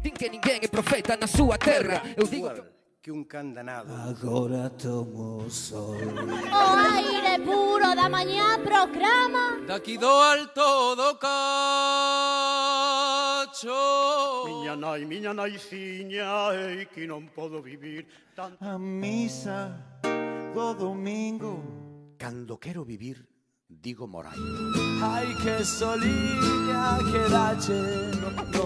Din que ninguén é profeta na súa terra. Eu digo que un candanado. Agora tomo o sol. O aire puro da mañá proclama. Daqui do alto do cacho. Miña naiciña, ei que non podo vivir tan... A misa do domingo. Cando quero vivir, digo Morai. Ai que soliña que dache. No.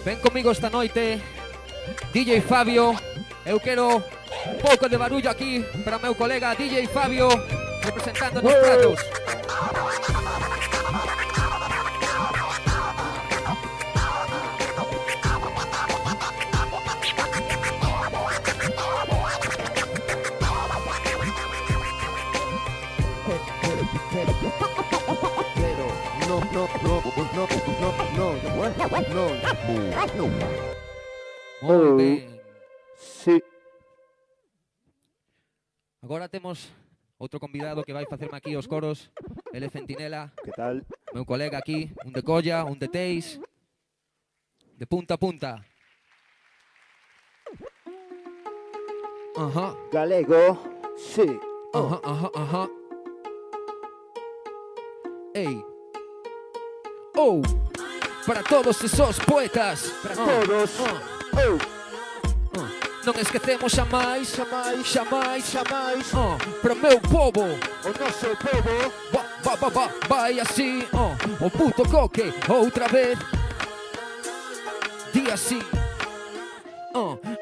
ven comigo esta noite, DJ Fabio. Eu quero un pouco de barullo aquí para meu colega DJ Fabio, representando nos pratos. Moi ben. Sí. Agora temos outro convidado que vai facerme aquí os coros. Ele é Centinela, Que tal? meu colega aquí, un de colla, un de teis, de punta a punta. Ajá, Galego. Sí. ajá. Ei. Oh, para todos esos poetas. Para todos. Non esquecemos xamais, Xamais. para o meu povo. O noso povo. Vai así, o puto coque, outra vez. Di así.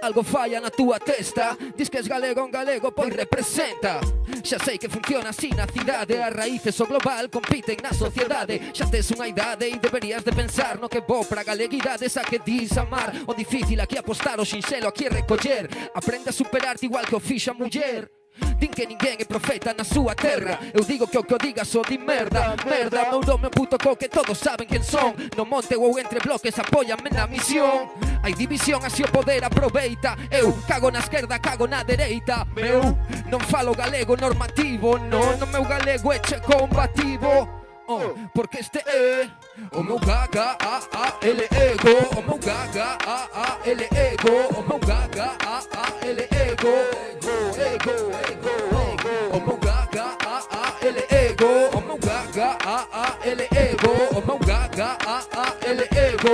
Algo falla na túa testa. Diz que es galego, un galego, pois representa. Xa sei que funciona así na cidade. As raíces o global compiten na sociedade. Xa tes unha idade e deberías de pensar no que bo para a galeguidade. Esa que dis amar. O difícil aquí apostar, o sinxelo aquí recoller. Aprende a superarte igual que o fixo a muller. Din que ninguén é profeta na súa terra. Eu digo que o que o diga só di merda. Merda, meu nome é puto coque, todos saben quen son. No monte ou entre bloques apóyame na misión. Hai división, así o poder aproveita. Eu cago na esquerda, cago na dereita. Meu, non falo galego normativo. Non, no meu galego é che combativo. Porque este é o meu gaga, ele ego. O meu gaga, ele ego. O meu gaga, ele ego. O meu gaga, ele ego. O meu gaga, ele ego. O meu gaga, ele ego.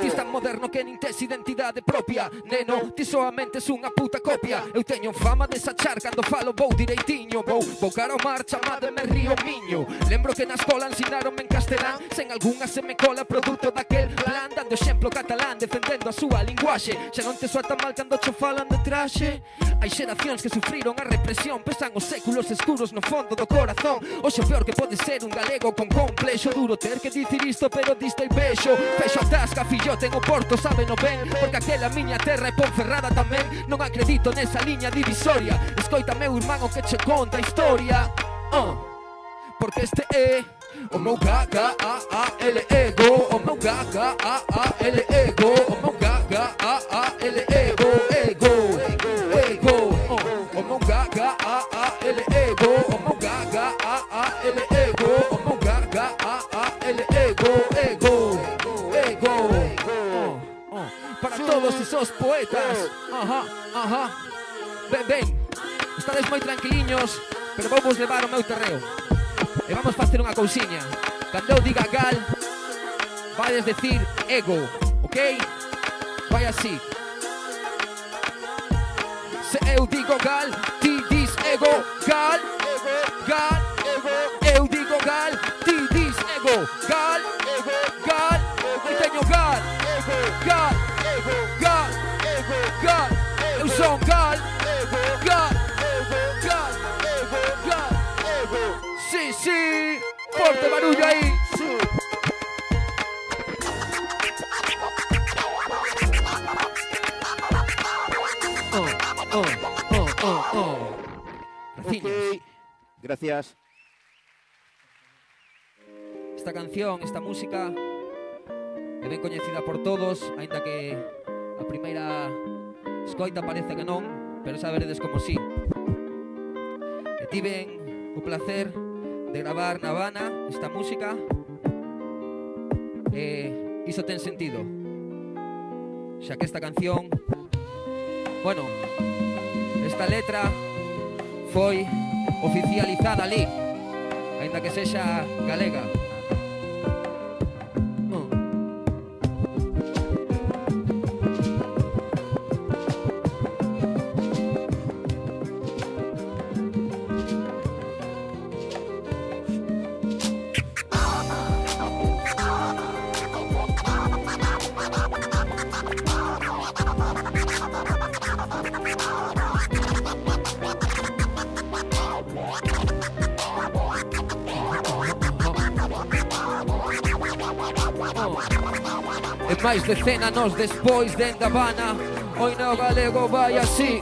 Ti tan moderno que nin tes identidade propia. Neno, ti soamente es unha puta copia. Eu teño fama de sachar cando falo vou direitiño. Vou cara ao mar, chamademe Río Miño. Lembro que na escola ensinaronme en castelán. Sen algunha se me cola produto daquel plan. Dando exemplo catalán, defendendo a súa linguaxe. Xa non te soa tan mal cando cho falan de traxe. Hai xeracións que sufriron a represión. Pesan os séculos escuros no fondo do corazón. Oxe, o peor que pode ser un galego con complexo. Duro ter que dicir isto, pero diste e vexo. Fexo a tasca, fillote en o porto, sabe no ben. Porque aquela miña terra é Ponferrada tamén. Non acredito nesa liña divisoria. Escoita meu irmán o que che conta a historia. Porque este é o meu gaga, ele ego. O meu gaga, ele ego. O meu gaga, ele ego. O meu gaga, ele ego. O meu gaga, ele ego. O meu gaga, ele ego. Para todos esos poetas. Ajá. Ben. Estades moi tranquiliños, pero vamos levar o meu terreo. E vamos facer unha cousiña. Cando eu diga gal, vades decir ego, ok? Vai así. Se eu digo gal, ti dis ego. Gal. Eu digo gal, ti dis ego. Gal. Eu teño gal. Eu son gal. Sí, forte barullo aí. Ok. Gracias. Esta canción, esta música é ben coñecida por todos, aínda que a primeira escoita parece que non, pero saberedes como sí. tiven o placer de gravar na Habana esta música e iso ten sentido, xa que esta canción, bueno, esta letra foi oficializada ali, aínda que sexa galega. E máis de 100 anos despois dende Habana, oi no galego vai así,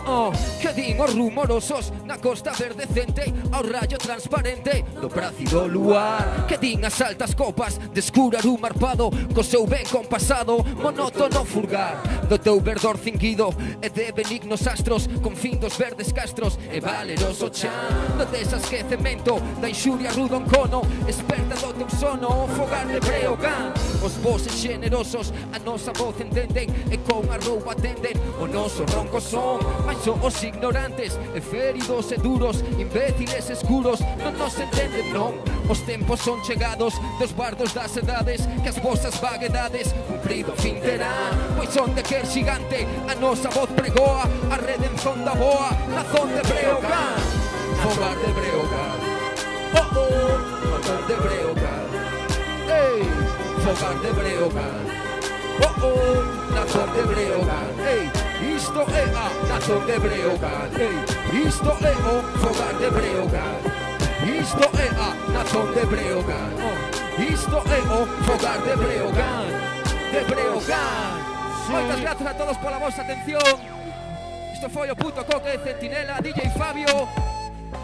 que din os rumorosos na costa verdecente ao rayo transparente do plácido luar, que din as altas copas de escurar un marpado co seu ben compasado monótono furgar do teu verdor cinguido e de benignos astros con fin dos verdes castros e valeroso chan do desasquecemento da inxuria rudo encono esperta do teu sono o fogar de Breogán. Os voces generosos a nosa voz entenden e con a roupa atenden o noso ronco son, mas só os ignorantes e feridos e duros, imbéciles escuros non nos entenden non. Os tempos son chegados dos bardos das edades que as vosas vaguedades cumprido fin terán, pois son de que xigante a nosa voz pregoa a redención da boa nazón de Breogán. Fogar de Breogán, fogar de Breogán, ei, fogar de Breogán, nazón de Breogán, ei, isto é a nazón de Breogán, ei, isto é o fogar de Breogán, isto é a nazón de Breogán, isto é o fogar de Breogán, de Breogán. Moitas grazas a todos pola vosa atención. Isto foi o Puto Coque de Centinela, DJ Fabio.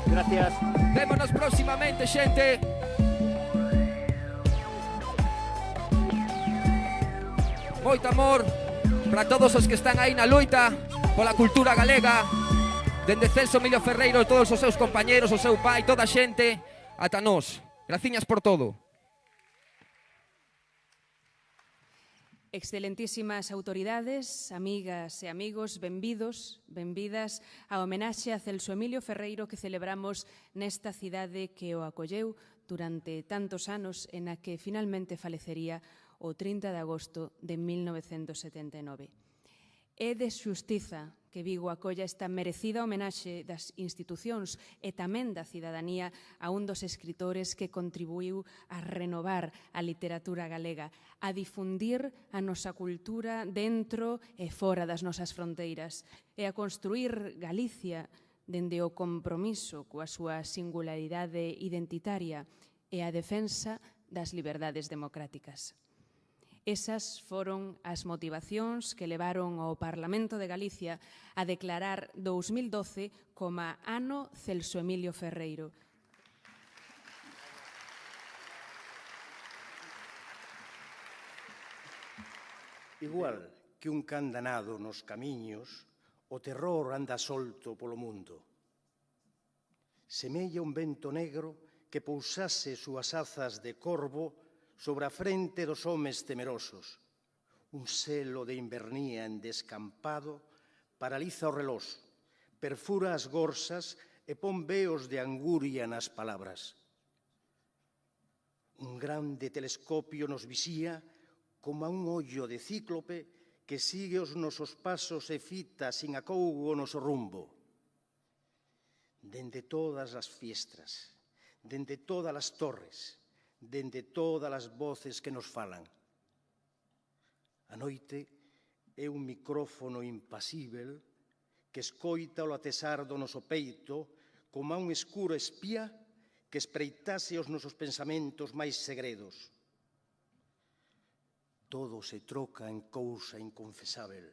Gracias. Vémonos próximamente, xente. Moito amor para todos os que están aí na loita pola cultura galega, dende Celso Emilio Ferreiro e todos os seus compañeros, o seu pai, toda a xente, ata nós. Graciñas por todo. Excelentísimas autoridades, amigas e amigos, benvidos, benvidas á homenaxe a Celso Emilio Ferreiro que celebramos nesta cidade que o acolleu durante tantos anos e na que finalmente falecería o 30 de agosto de 1979. É de xustiza que Vigo acolla esta merecida homenaxe das institucións e tamén da cidadanía a un dos escritores que contribuiu a renovar a literatura galega, a difundir a nosa cultura dentro e fora das nosas fronteiras e a construir Galicia dende o compromiso coa súa singularidade identitaria e a defensa das liberdades democráticas. Esas foron as motivacións que levaron ao Parlamento de Galicia a declarar 2012 como Ano Celso Emilio Ferreiro. Igual que un can danado nos camiños, o terror anda solto polo mundo. Semella un vento negro que pousase súas azas de corvo sobre a frente dos homes temerosos. Un selo de invernía en descampado paraliza o reloxo, perfura as gorsas e pon veos de anguria nas palabras. Un grande telescopio nos visía como a un ollo de cíclope que sigue os nosos pasos e fita sin acougo o noso rumbo. Dende todas as fiestras, dende todas as torres, dende todas as voces que nos falan. A noite é un micrófono impasível que escoita o latesar do noso peito como a un escuro espía que espreitase os nosos pensamentos máis segredos. Todo se troca en cousa inconfesável.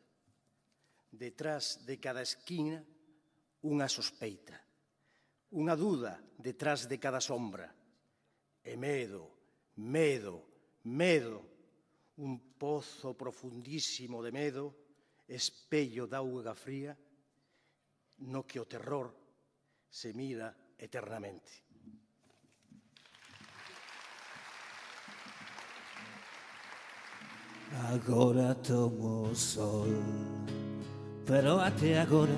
Detrás de cada esquina, unha sospeita, unha duda detrás de cada sombra. E medo, medo, medo, un pozo profundísimo de medo, espello de auga fría, no que o terror se mira eternamente. Agora tomo o sol, pero até agora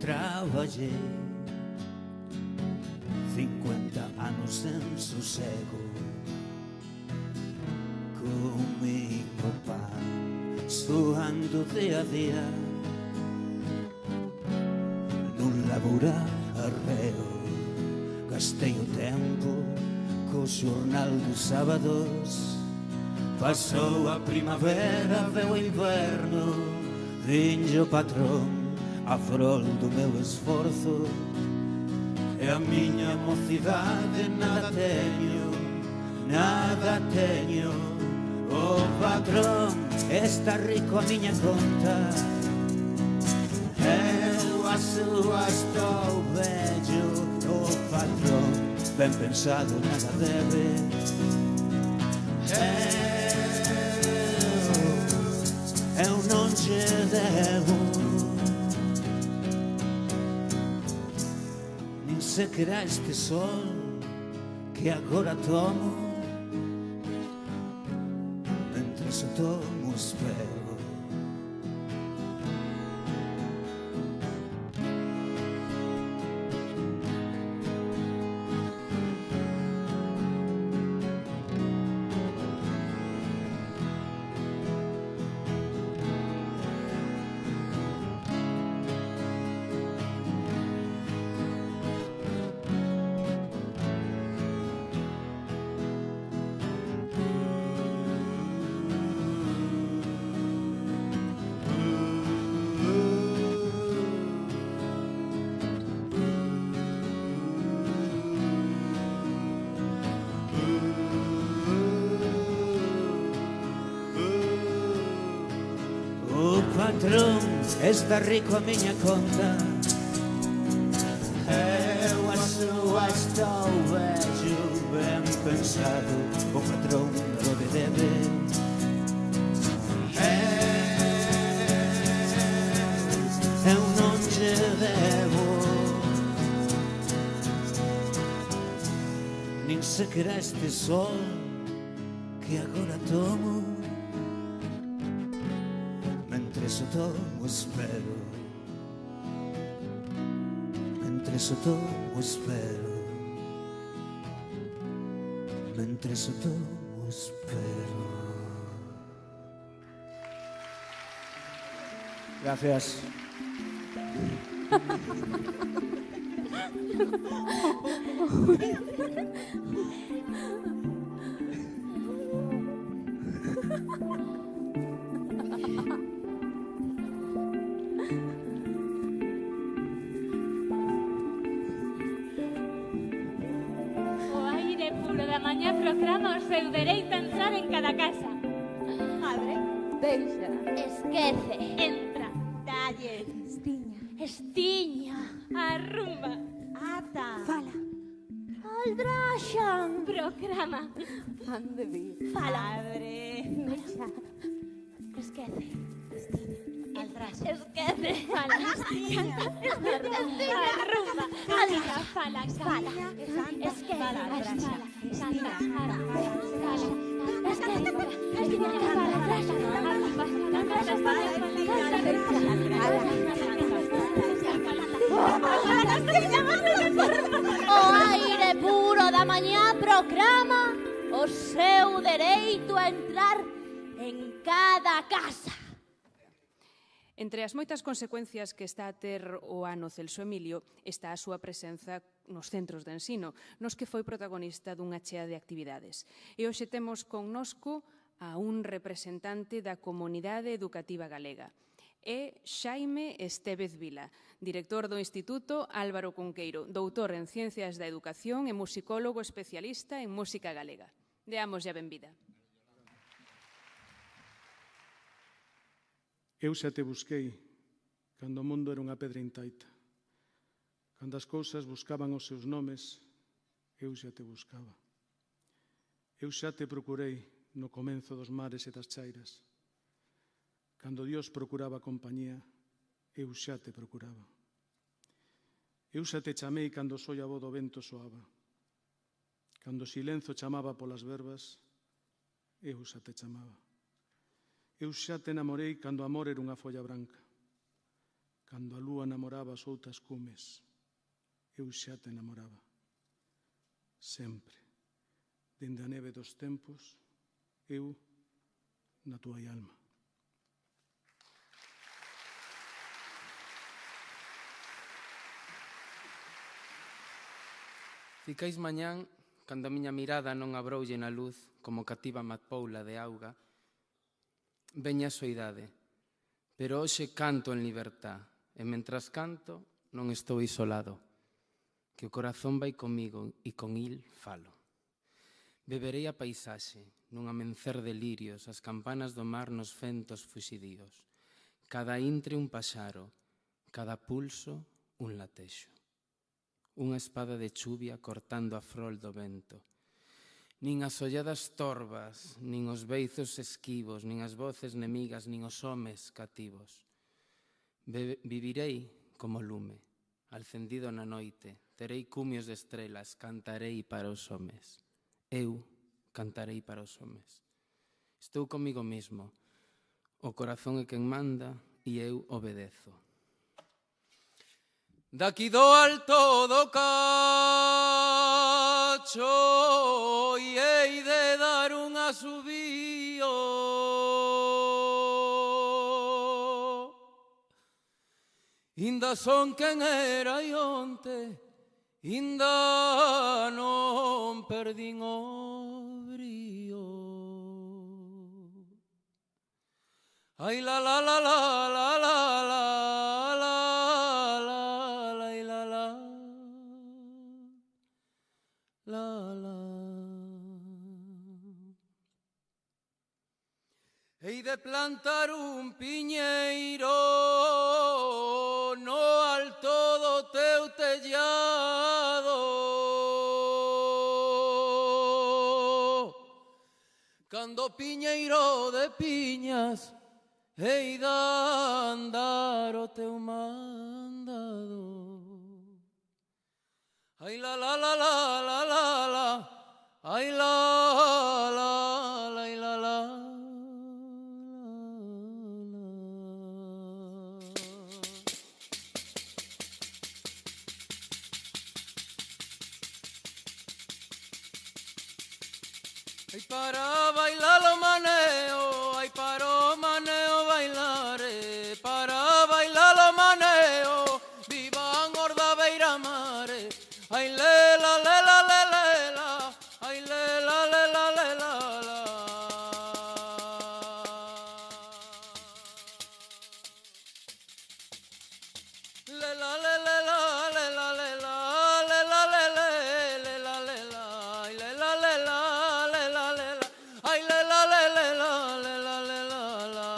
traballei 50 anos en sosego, comigo pan, suando día a día, nun laborar arreo. Gastei o tempo co xornal dos sábados. Pasou a primavera, veu o inverno, dinlle o patrón a frol do meu esforzo. E a miña mocidade nada teño, nada teño. O patrón está rico a miña conta, eu a súa estou vello. O patrón ben pensado nada debe, eu non che debo, nin sequera este sol que agora tomo, mentres o tomo espero. Patrón está rico a miña conta, eu a súa estou vello, ben pensado. O patrón lo que debe, eu non che debo, nin sequera este sol que agora tomo, mentres o tomo espero, mentres o tomo espero, mentres o tomo espero. Gracias. Mañá proclama o seu dereito a entrar en cada casa. Madre, deixa. Esquece. Entra. Dalle. Estiña. Estiña. Arrumba. Ata. Fala. Aldraxan. Proclama. Han de vir. Fala. Madre. Deixa. Esquece. Estiña. Aldraxan. Esquece. Fala. Estiña. Arrumba. Fala. Fala. Fala. Esquece. Fala. O aire puro da mañá proclama o seu dereito a entrar en cada casa. Entre as moitas consecuencias que está a ter o ano Celso Emilio está a súa presenza nos centros de ensino, nos que foi protagonista dunha chea de actividades. E hoxe temos connosco a un representante da comunidade educativa galega. É Xaime Estévez Vila, director do Instituto Álvaro Cunqueiro, doutor en Ciencias da Educación e musicólogo especialista en música galega. Deámoslle a benvida. Eu xa te busquei cando o mundo era unha pedra intaita. Cando as cousas buscaban os seus nomes, eu xa te buscaba. Eu xa te procurei no comenzo dos mares e das chairas. Cando Dios procuraba compañía, eu xa te procuraba. Eu xa te chamei cando o sollabo do vento soaba. Cando o silencio chamaba polas verbas, eu xa te chamaba. Eu xa te namorei cando o amor era unha folla branca. Cando a lúa namoraba as outras cumes, eu xa te namoraba. Sempre, dende a neve dos tempos, eu na túa alma. Ficais mañán, cando a miña mirada non abroulle na luz como cativa amapoula de auga, veña a soidade, pero hoxe canto en libertad, e mentras canto non estou isolado, que o corazón vai comigo e con il falo. Beberei a paisaxe, nun amencer de lirios, as campanas do mar nos ventos fuxidíos, cada intre un paxaro, cada pulso un latexo. Unha espada de chuvia cortando a frol do vento. Nin as olladas torvas, nin os beizos esquivos, nin as voces nemigas, nin os homes cativos. Vivirei como lume, alcendido na noite, terei cumios de estrelas, cantarei para os homes. Eu cantarei para os homes. Estou comigo mesmo, o corazón é quen manda e eu obedezo. Daqui do alto do cacho e hei de dar un asubío. Inda son quen era e onte, inda non perdín o brío. Ai la la la la la la la. Hei de plantar un piñeiro no alto do teu tellado. Cando piñeiro de piñas hei de andar o teu mandado. Ai la la la la la la la, ai la la la la la. Ai para bailar o maneo, ai para o maneo bailare, para bailar o maneo, vivan orda beira mare, ai lela lela lela, ai lela lela lela. Lela lela lela lela lela lela lela lela, ai lela lela. Ay la la la la la la la la la.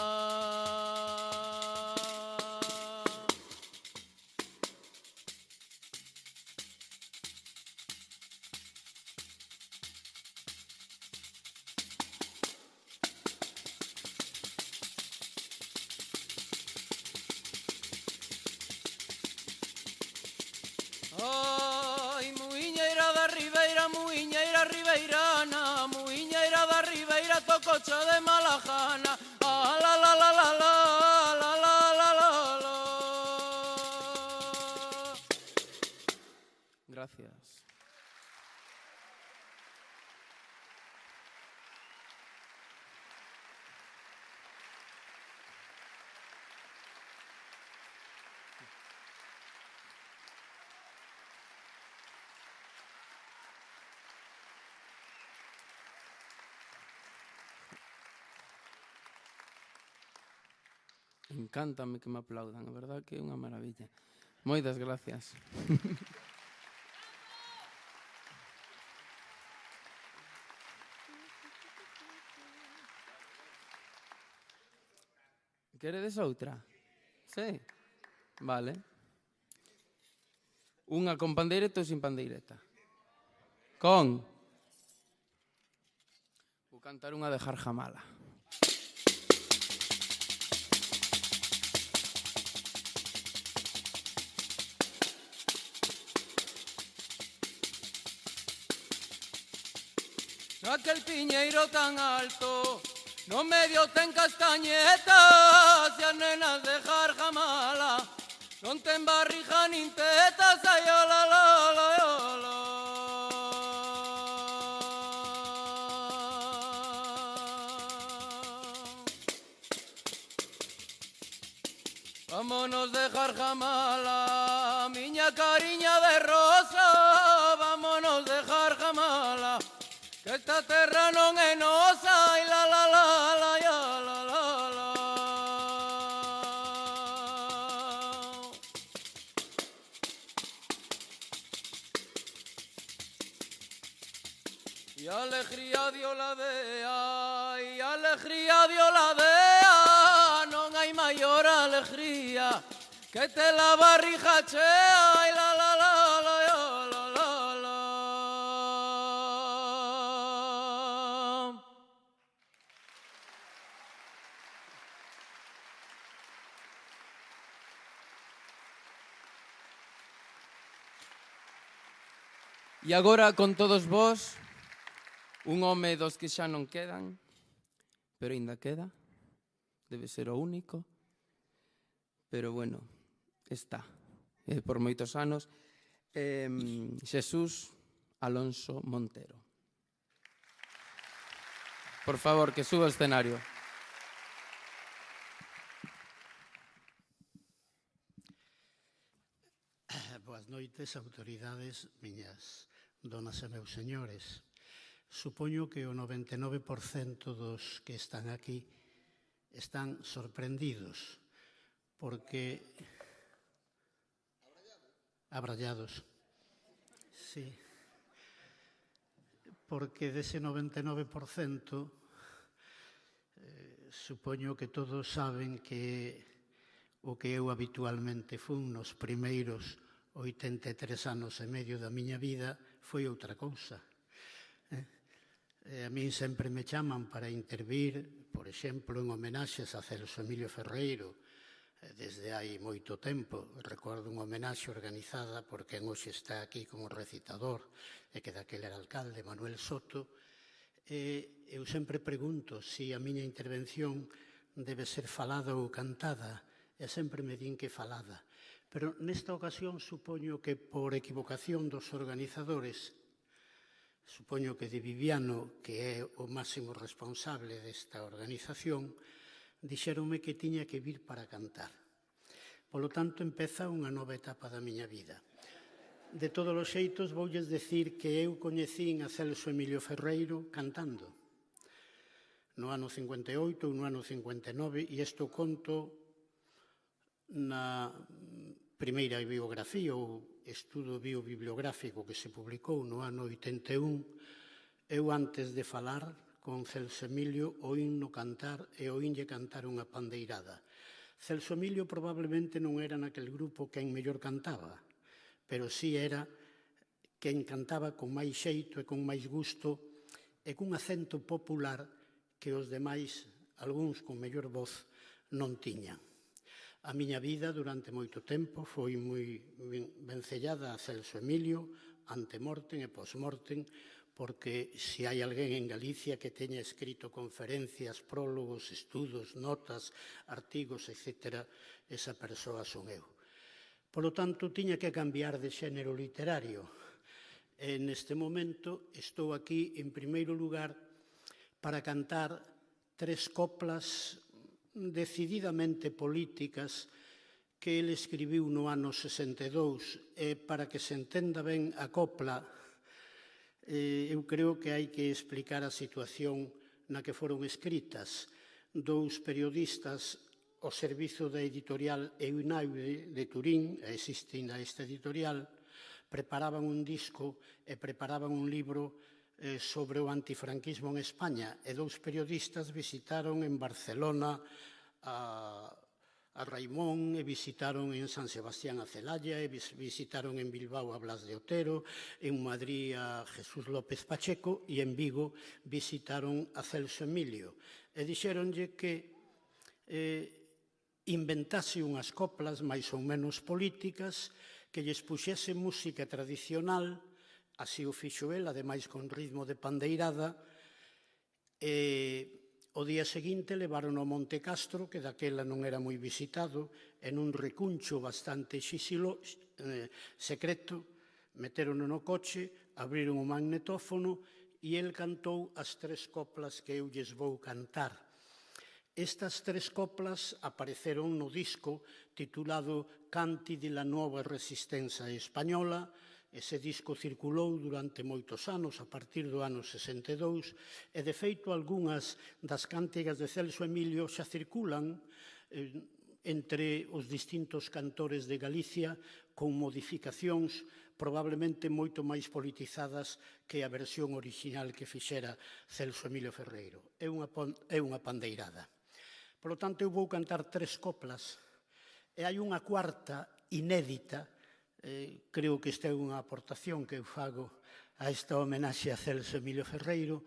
Ay, muiñeira da ribeira, muiñeira ribeirana, muiñeira da ribeira, tococha de Malajana. Ah, la la la la la la la la la la. Gracias. Encántame que me aplaudan, a verdad que é unha maravilla. Moitas gracias. Queredes outra? Sí? Vale. Unha con pandeireta ou sin pandeireta? Con? Vou cantar unha de Jarjamala. aquel piñeiro tan alto, no medio ten castañetas e as nenas de Jarjamala non ten barriga nin tetas, ai ola la la ola. Vámonos de Jarjamala, miña cariña de rosa, vámonos de Jarjamala, que esta terra non é nosa, ai la la la la ya la la la. E alegría dio la dea, e alegría dio la dea, non hai maior alegría que te la barriga chea, ai la la la la ya la la la. E agora con todos vós, un home dos que xa non quedan, pero ainda queda, debe ser o único, pero bueno, está, por moitos anos, Xesús Alonso Montero. Por favor, que suba ao escenario. Boas noites, autoridades, miñas donas e meus señores. Supoño que o 99% dos que están aquí están sorprendidos porque... Abrallados. Sí. Porque dese 99% supoño que todos saben que o que eu habitualmente fun nos primeiros 83 anos e medio da miña vida foi outra cousa. A min sempre me chaman para intervir, por exemplo, en homenaxes a Celso Emilio Ferreiro, desde hai moito tempo. Recordo unha homenaxe organizada por quen hoxe está aquí como recitador e que daquele era alcalde, Manuel Soto. Eu sempre pregunto se a miña intervención debe ser falada ou cantada, e sempre me din que falada. Pero nesta ocasión supoño que por equivocación dos organizadores, supoño que de Viviano, que é o máximo responsable desta organización, dixéronme que tiña que vir para cantar. Polo tanto, empeza unha nova etapa da miña vida. De todos os xeitos, voulles decir que eu coñecín a Celso Emilio Ferreiro cantando. No ano 58 ou no ano 59, e isto conto na primeira biografía ou estudo biobibliográfico que se publicou no ano 81, eu antes de falar con Celso Emilio oínno cantar e oínlle cantar unha pandeirada. Celso Emilio probablemente non era naquel grupo quen mellor cantaba, pero si era quen cantaba con máis xeito e con máis gusto e cun acento popular que os demais, algúns con mellor voz, non tiñan. A miña vida durante moito tempo foi moi vencellada a Celso Emilio, ante mortem e post-mortem, porque se hai alguén en Galicia que teña escrito conferencias, prólogos, estudos, notas, artigos, etc., esa persoa son eu. Polo tanto, tiña que cambiar de xénero literario. E neste momento estou aquí, en primeiro lugar, para cantar 3 coplas decididamente políticas que ele escribiu no ano 62, e para que se entenda ben a copla, eu creo que hai que explicar a situación na que foron escritas. 2 periodistas ao servizo da editorial Eunaude de Turín, existe ainda esta editorial, preparaban un disco e preparaban un libro sobre o antifranquismo en España, e 2 periodistas visitaron en Barcelona a Raimón, e visitaron en San Sebastián a Celaya, e visitaron en Bilbao a Blas de Otero, en Madrid a Jesús López Pacheco, e en Vigo visitaron a Celso Emilio. E dixéronlle que inventase unhas coplas máis ou menos políticas, que lles puxese música tradicional, Así o fixo el, ademais con ritmo de pandeirada, e o día seguinte levaron ao Monte Castro, que daquela non era moi visitado, en un recuncho bastante secreto, meteron no coche, abriron o magnetófono e el cantou as 3 coplas que eu lles vou cantar. Estas 3 coplas apareceron no disco titulado Canti de la Nuova Resistenza Española. Ese disco circulou durante moitos anos, a partir do ano 62, e de feito algunhas das cántigas de Celso Emilio xa circulan entre os distintos cantores de Galicia con modificacións probablemente moito máis politizadas que a versión original que fixera Celso Emilio Ferreiro. É unha pandeirada. Por lo tanto, eu vou cantar 3 coplas e hai unha cuarta inédita. Creo que esta é unha aportación que eu fago a esta homenaxe a Celso Emilio Ferreiro,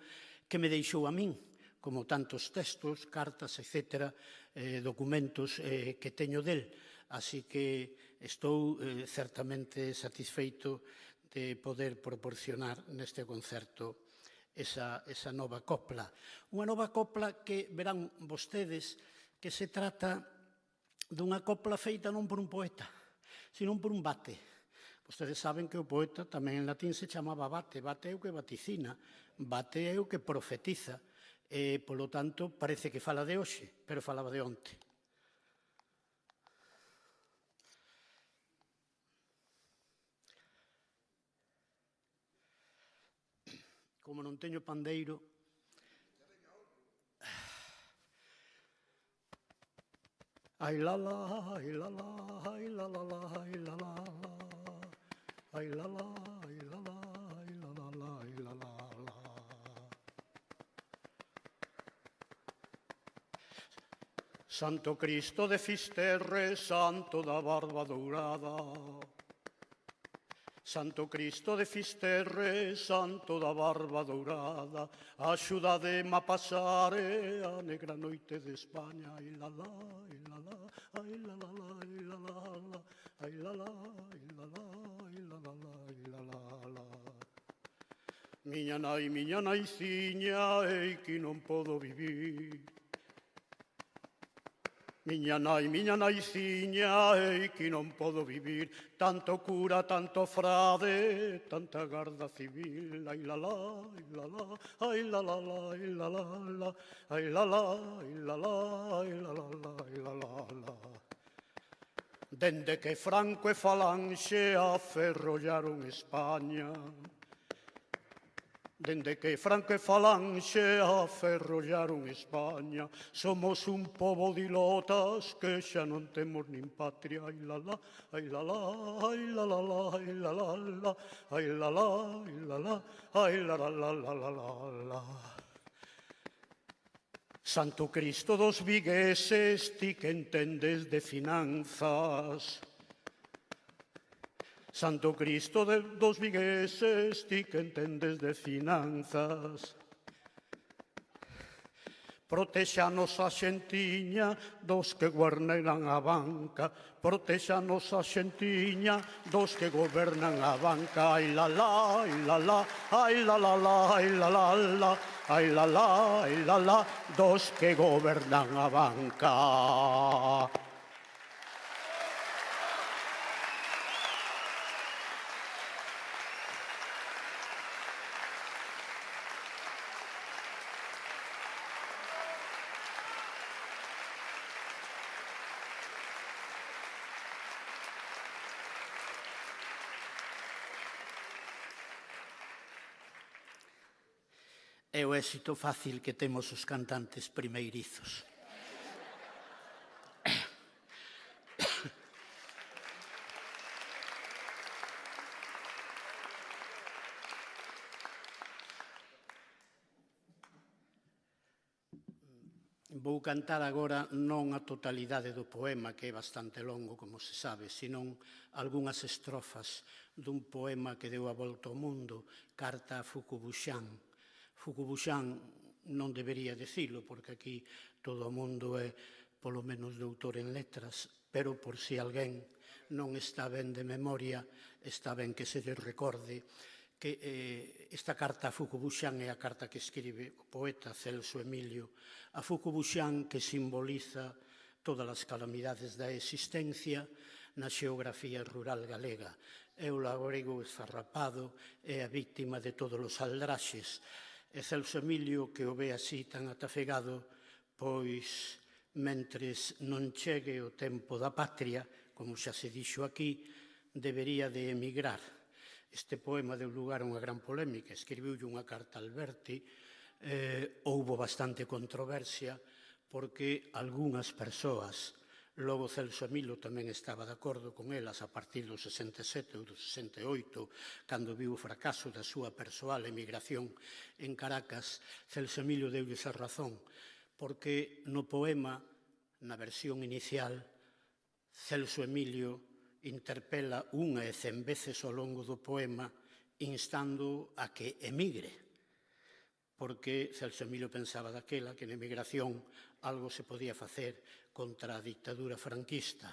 que me deixou a min, como tantos textos, cartas, etc., documentos que teño del. Así que estou certamente satisfeito de poder proporcionar neste concerto esa nova copla. Unha nova copla que verán vostedes que se trata dunha copla feita non por un poeta, sino por un vate. Vostedes saben que o poeta tamén en latín se chamaba vate. Vate é o que vaticina, vate é o que profetiza. E, polo tanto, parece que fala de hoxe, pero falaba de onte. Como non teño pandeiro, ai la la, ai la la, ai la la la, ai la la la, ai la la, ai la la, ai la la la, ai la la la. Santo Cristo de Fisterre, santo da barba dourada. Santo Cristo de Fisterre, santo da barba dourada, axudademe a pasare a negra noite de España. Ai la la, ai la la, ai la la la, ai la la la, ai la la, ai la la, ai la la la, ai la la la. Miña naiciña, ei que non podo vivir. Miña naiciña, ei que non podo vivir. Tanto cura, tanto frade, tanta garda civil. Ai la la, ai la la, ai la la la, ai la la la, ai la la, ai la la, ai la la la, ai la la la. Dende que Franco e Falanxe aferrollaron España, dende que Franco e Falanxe aferrollaron España, somos un pobo de ilotas que xa non temos nin patria. Ai la la, ai la la, ai la la la, ai la la la, ai la la, ai la la, ai la la la la la la la. Santo Cristo dos vigueses, ti que entendes de finanzas. Santo Cristo dos vigueses, ti que entendes de finanzas. Protexanos a xentiña dos que gobernan a banca, protexanos a xentiña dos que gobernan a banca. Ai la la, ai la la, ai la la la, ai la la la, ai la la, ai la la, dos que gobernan a banca. É o éxito fácil que temos os cantantes primeirizos. Vou cantar agora non a totalidade do poema, que é bastante longo, como se sabe, senón algunhas estrofas dun poema que deu a volta ao mundo, Carta a Fukubuxan. Fukubuxan non debería dicilo, porque aquí todo o mundo é polo menos doutor en letras, pero por si alguén non está ben de memoria, está ben que se lle recorde que esta carta a Fuku Buxan é a carta que escribe o poeta Celso Emilio a Fuku Buxan, que simboliza todas as calamidades da existencia na xeografía rural galega. É o labrego esfarrapado, é a víctima de todos os aldraxes. E Celso Emilio, que o ve así tan atafegado, pois, mentres non chegue o tempo da patria, como xa se dixo aquí, debería de emigrar. Este poema deu lugar a unha gran polémica. Escribiulle unha carta a Alberti, houbo bastante controversia, porque algunhas persoas, logo Celso Emilio tamén estaba de acordo con elas a partir do 67 ou do 68, cando viu o fracaso da súa persoal emigración en Caracas, Celso Emilio deulle esa razón, porque no poema, na versión inicial, Celso Emilio interpela unha e 100 veces ao longo do poema instando a que emigre, porque Celso Emilio pensaba daquela que na emigración algo se podía facer contra a dictadura franquista.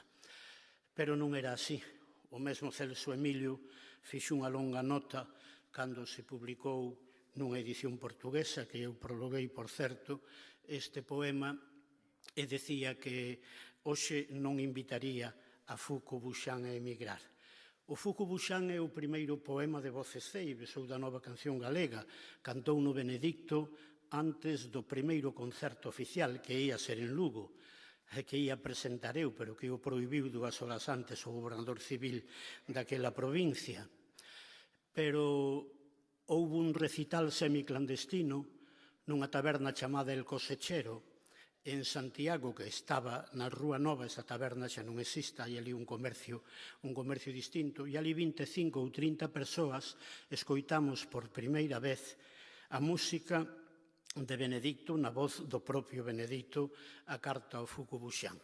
Pero non era así. O mesmo Celso Emilio fixo unha longa nota cando se publicou nunha edición portuguesa, que eu prologuei, por certo, este poema, e decía que hoxe non invitaría a Fuku Buxan a emigrar. O Fuku Buxan é o primeiro poema de Voces Ceibes ou da Nova Canción Galega. Cantou no Benedicto antes do primeiro concerto oficial, que ia ser en Lugo, que ia presentar eu, pero que o prohibiu 2 horas antes o gobernador civil daquela provincia. Pero houve un recital semiclandestino nunha taberna chamada El Cosechero, en Santiago, que estaba na Rúa Nova. Esa taberna xa non existe, hai ali un comercio distinto, e ali 25 ou 30 persoas escoitamos por primeira vez a música de Benedicto, na voz do propio Benedicto, a carta ao Fuku Buxan.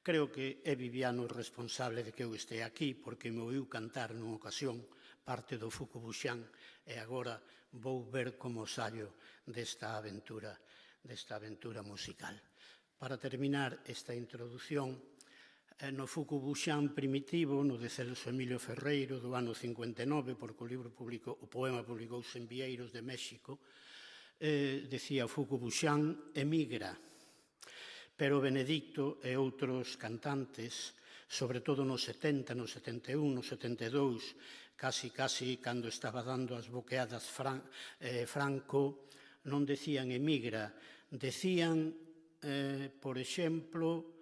Creo que é Viviano o responsable de que eu este aquí, porque me ouiu cantar nunha ocasión parte do Fuku Buxan, e agora vou ver como saio desta aventura musical. Para terminar esta introdución, no Fuku Buxan primitivo, no de Celso Emilio Ferreiro, do ano 59, porque o poema publicouse en Vieiros de México, decía Fuku Buxan emigra, pero Benedicto e outros cantantes, sobre todo no 70, no 71, no 72, casi cando estaba dando as boqueadas Franco, non decían emigra, decían, por exemplo,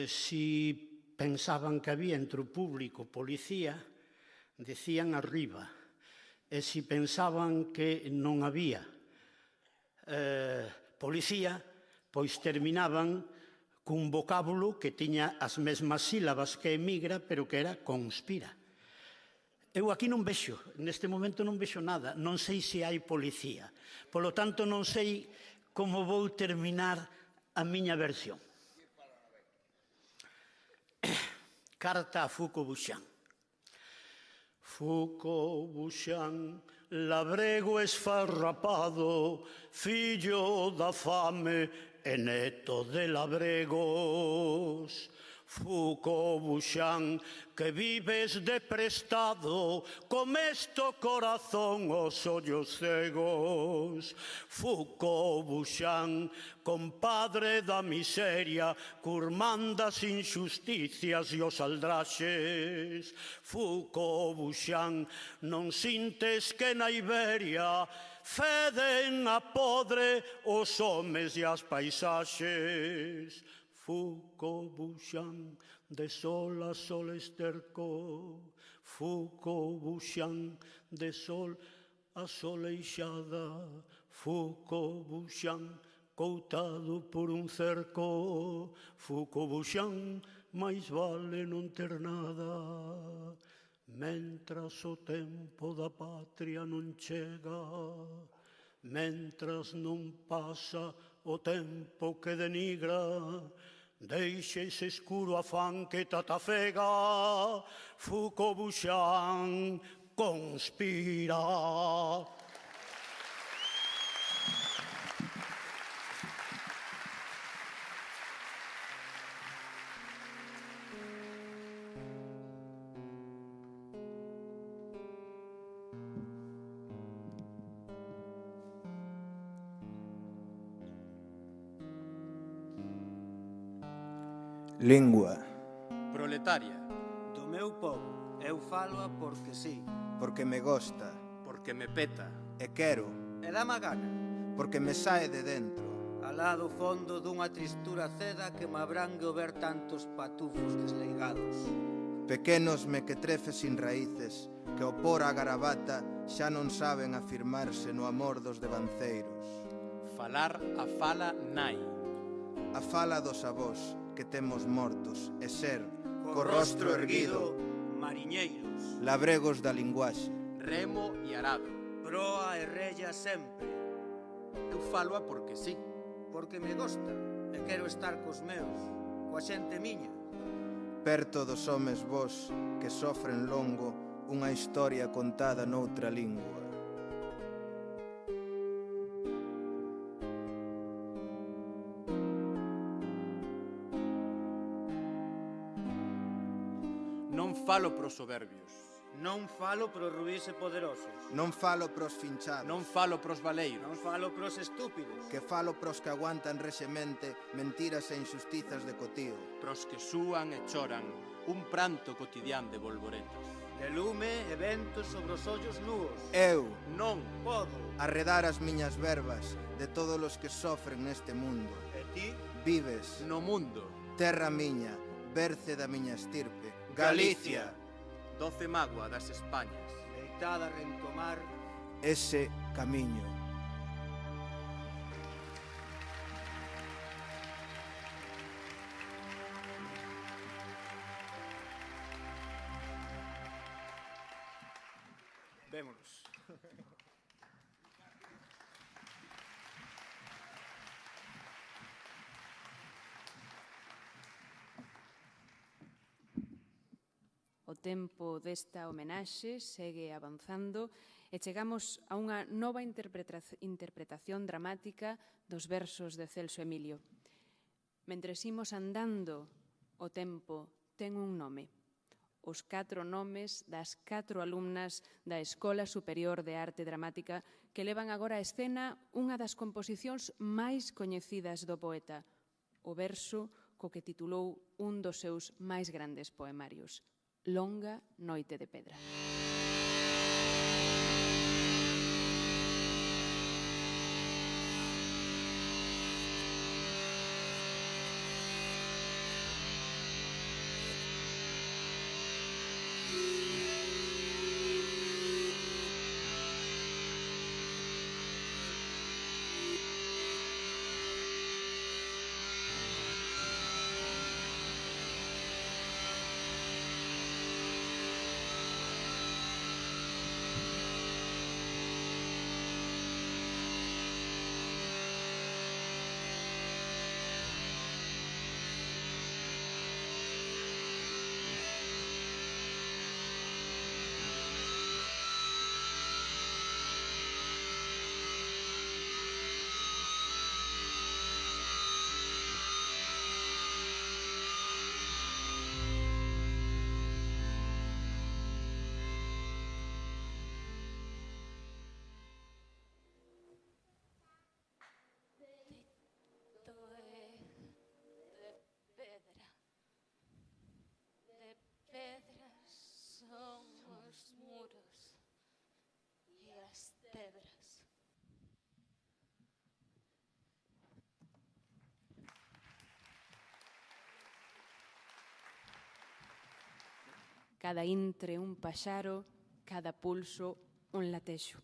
si pensaban que había entre o público policía, decían arriba, e si pensaban que non había policía, pois terminaban cun vocábulo que tiña as mesmas sílabas que emigra, pero que era conspira. Eu aquí non vexo, neste momento non vexo nada, non sei se hai policía. Polo tanto, non sei como vou terminar a miña versión. Carta a Fuku Buxan. Fuku Buxan, labrego esfarrapado, fillo da fame e neto de labregos. Fuku Buxan, que vives de prestado, comesto corazón os ollos cegos. Fuku Buxan, compadre da miseria, curmandas injusticias e os aldraxes. Fuku Buxan, non sintes que na Iberia feden a podre os homes e as paisaxes. Fuku Buxan, de sol a sol esterco, Fuku Buxan, de sol a soleixada, Fuku Buxan, coutado por un cerco, Fuku Buxan, máis vale non ter nada. Mentras o tempo da patria non chega, mentras non pasa o tempo que denigra, deixa ese escuro afán que tatafega, Fuku Buxan conspira. Lingua. Proletaria. Do meu povo, eu faloa porque sí. Porque me gosta. Porque me peta. E quero. E dá-ma gana. Porque me sae de dentro. Alá do fondo dunha tristura ceda que me abrangue o ver tantos patufos desleigados. Pequenos mequetrefes sin raíces que ao por a garabata xa non saben afirmarse no amor dos devanceiros. Falar a fala nai. A fala dos avós que temos mortos e ser, co rostro erguido, mariñeiros. Labregos da linguaxe. Remo e arado. Proa e rella sempre. Eu faloa porque sí. Porque me gosta e quero estar cos meus, coa xente miña. Perto dos homes vos que sofren longo unha historia contada noutra lingua. Non falo pros soberbios. Non falo pros ruís e poderosos. Non falo pros finchados. Non falo pros valeiros. Non falo pros estúpidos. Que falo pros que aguantan rexemente mentiras e injustizas de cotío. Pros que súan e choran un pranto cotidián de bolboretos. De lume e vento sobre os ollos núos. Eu non podo arredar as miñas verbas de todos os que sofren neste mundo. E ti vives no mundo. Terra miña, berce da miña estirpe. Galicia. 12 mágoa das Españas. Deitada a rentomar ese camiño. Vémonos. O tempo desta homenaxe segue avanzando e chegamos a unha nova interpretación dramática dos versos de Celso Emilio. Mentres imos andando, o tempo ten un nome. Os 4 nomes das 4 alumnas da Escola Superior de Arte Dramática que levan agora a escena unha das composicións máis coñecidas do poeta, o verso co que titulou un dos seus máis grandes poemarios, Longa noite de pedra. Cada intre un paxaro, cada pulso un latexo.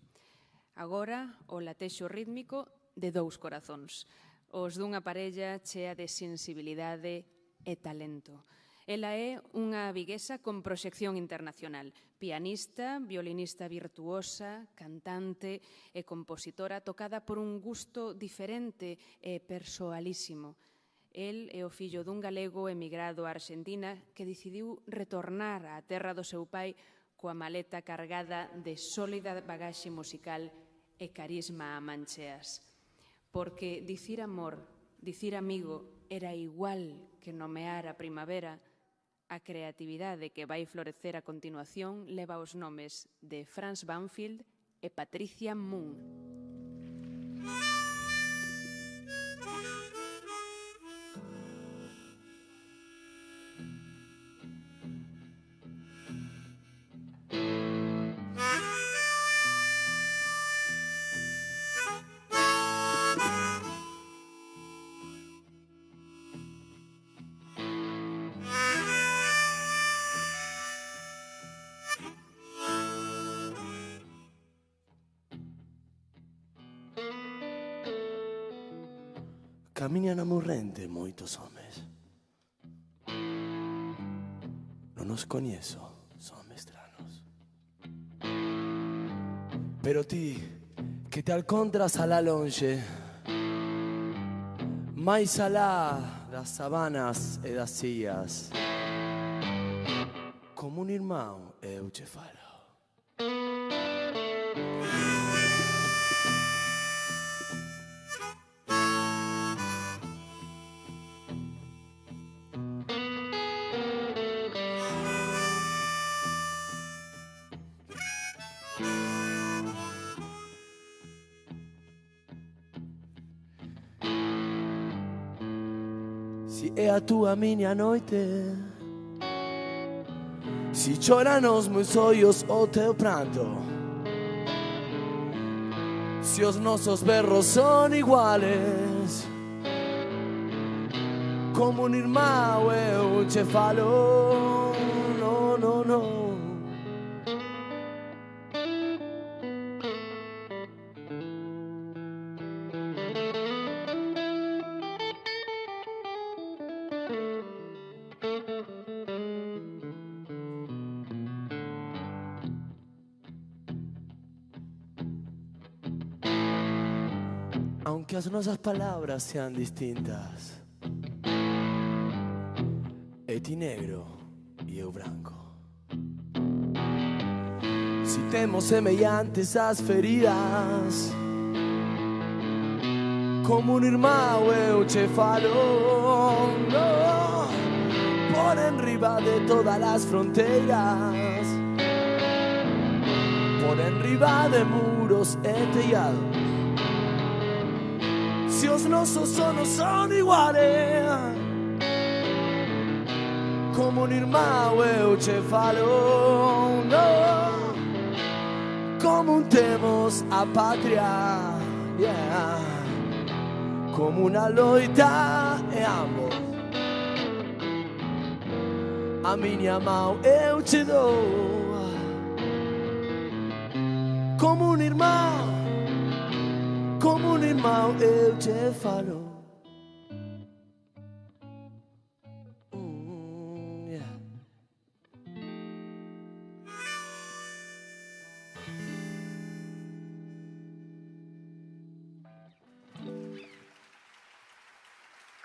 Agora, o latexo rítmico de 2 corazóns, os dunha parella chea de sensibilidade e talento. Ela é unha viguesa con proxección internacional, pianista, violinista virtuosa, cantante e compositora tocada por un gusto diferente e persoalísimo. El é o fillo dun galego emigrado a Argentina que decidiu retornar á terra do seu pai coa maleta cargada de sólida bagaxe musical e carisma a mancheas. Porque dicir amor, dicir amigo, era igual que nomear a primavera, a creatividade que vai florecer a continuación leva os nomes de Frans Banfield e Patricia Moon. camiñan a morrente moitos homes. Non os coñezo, son mestranos. Pero ti, que te alcontras alá lonxe, máis alá das sabanas e das sillas, como un irmão eu che falo. Si é a túa miña noite, si choran os meus ollos o teu pranto, si os nosos berros son iguales, como un irmão eu che falo. No, no, no. Aunque as nosas palabras sean distintas, e ti negro e eu branco, si temos semellantes as feridas, como un irmão eu che falo. No, por enriba de todas as fronteiras, por enriba de muros e tellados, si os nosos sonos son iguales, como un irmão eu che falo. No, como un temos a patria, yeah, como una loita e ambos, a miña mão eu che dou, como un irmão, como un irmão eu che falo. Yeah.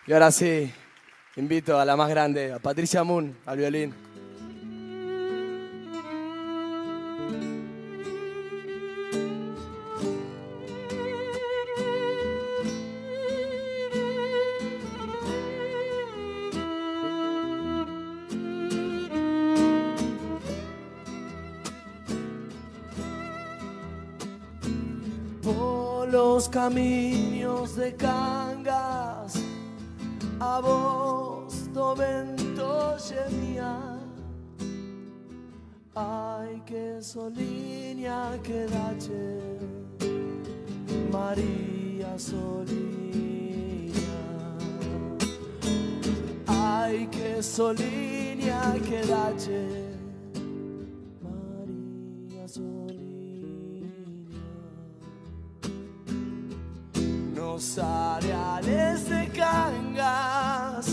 Y ahora sí, invito a la más grande, a Patricia Moon, al violín. Los camiños de Cangas, a voz do vento xemía. Ai, que soliña que dache, María Soliña. Ai, que soliña que dache, María Soliña. Los areales de Cangas,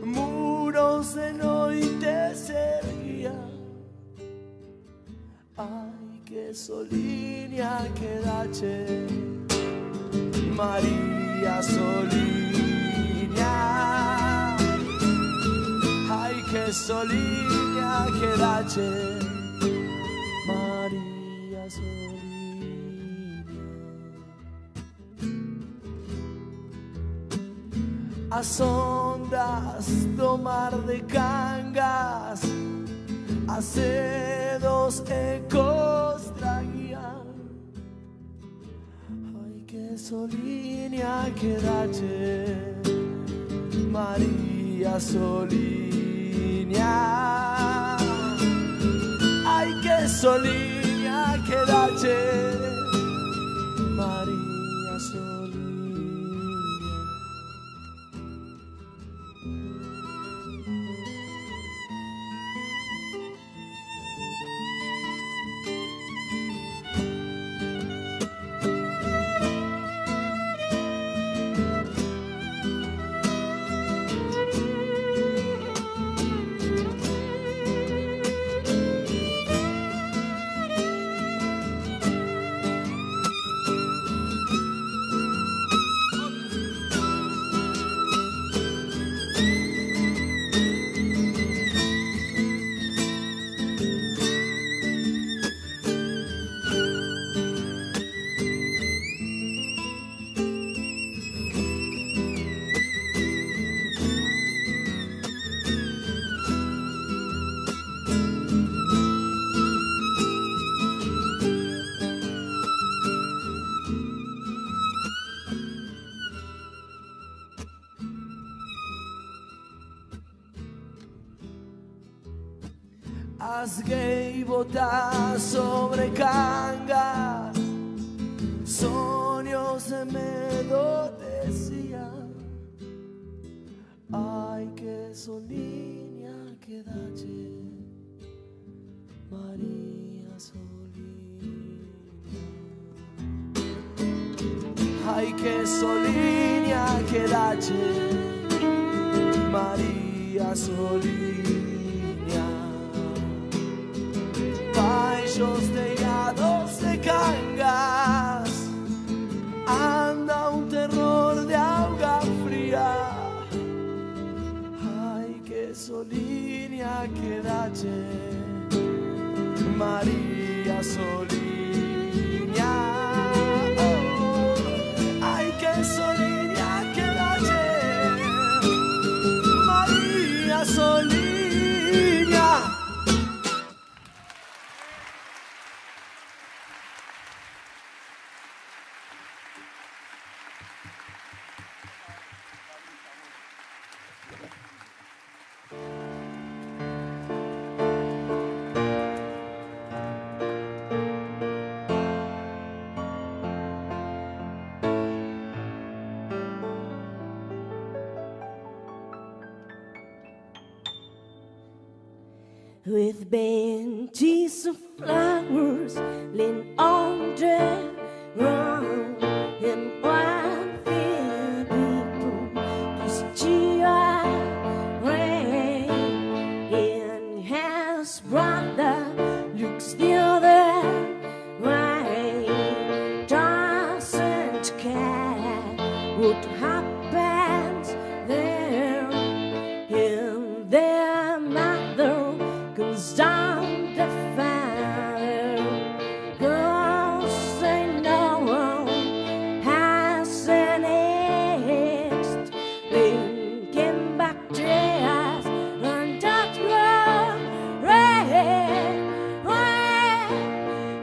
muros de noite se erguían. Ay, que soliña que dache, María Soliña. Ay, que soliña que dache, María Soliña. As ondas do mar de Cangas, acedos ecos traían. Ay, que soliña que dache, María Soliña. Ay, que soliña que dache, María Soliña. rasguei botas sobre cangas, sueños de medo decían, ay que soliña que dalle, María Soliña. Ay que soliña que dalle, María Soliña. Baixos tellados de cangas, anda un terror de auga fría. Ay que soliña que dalle, María Soliña. Oh, ay que soliña que dalle, María Soliña. With benches of flowers lean on the ground, and one few people is cheer rain. And his brother looks the other way, doesn't care what happens there. And their mother goes down the fire, girls say no one has an next, linking back to us on that road, red,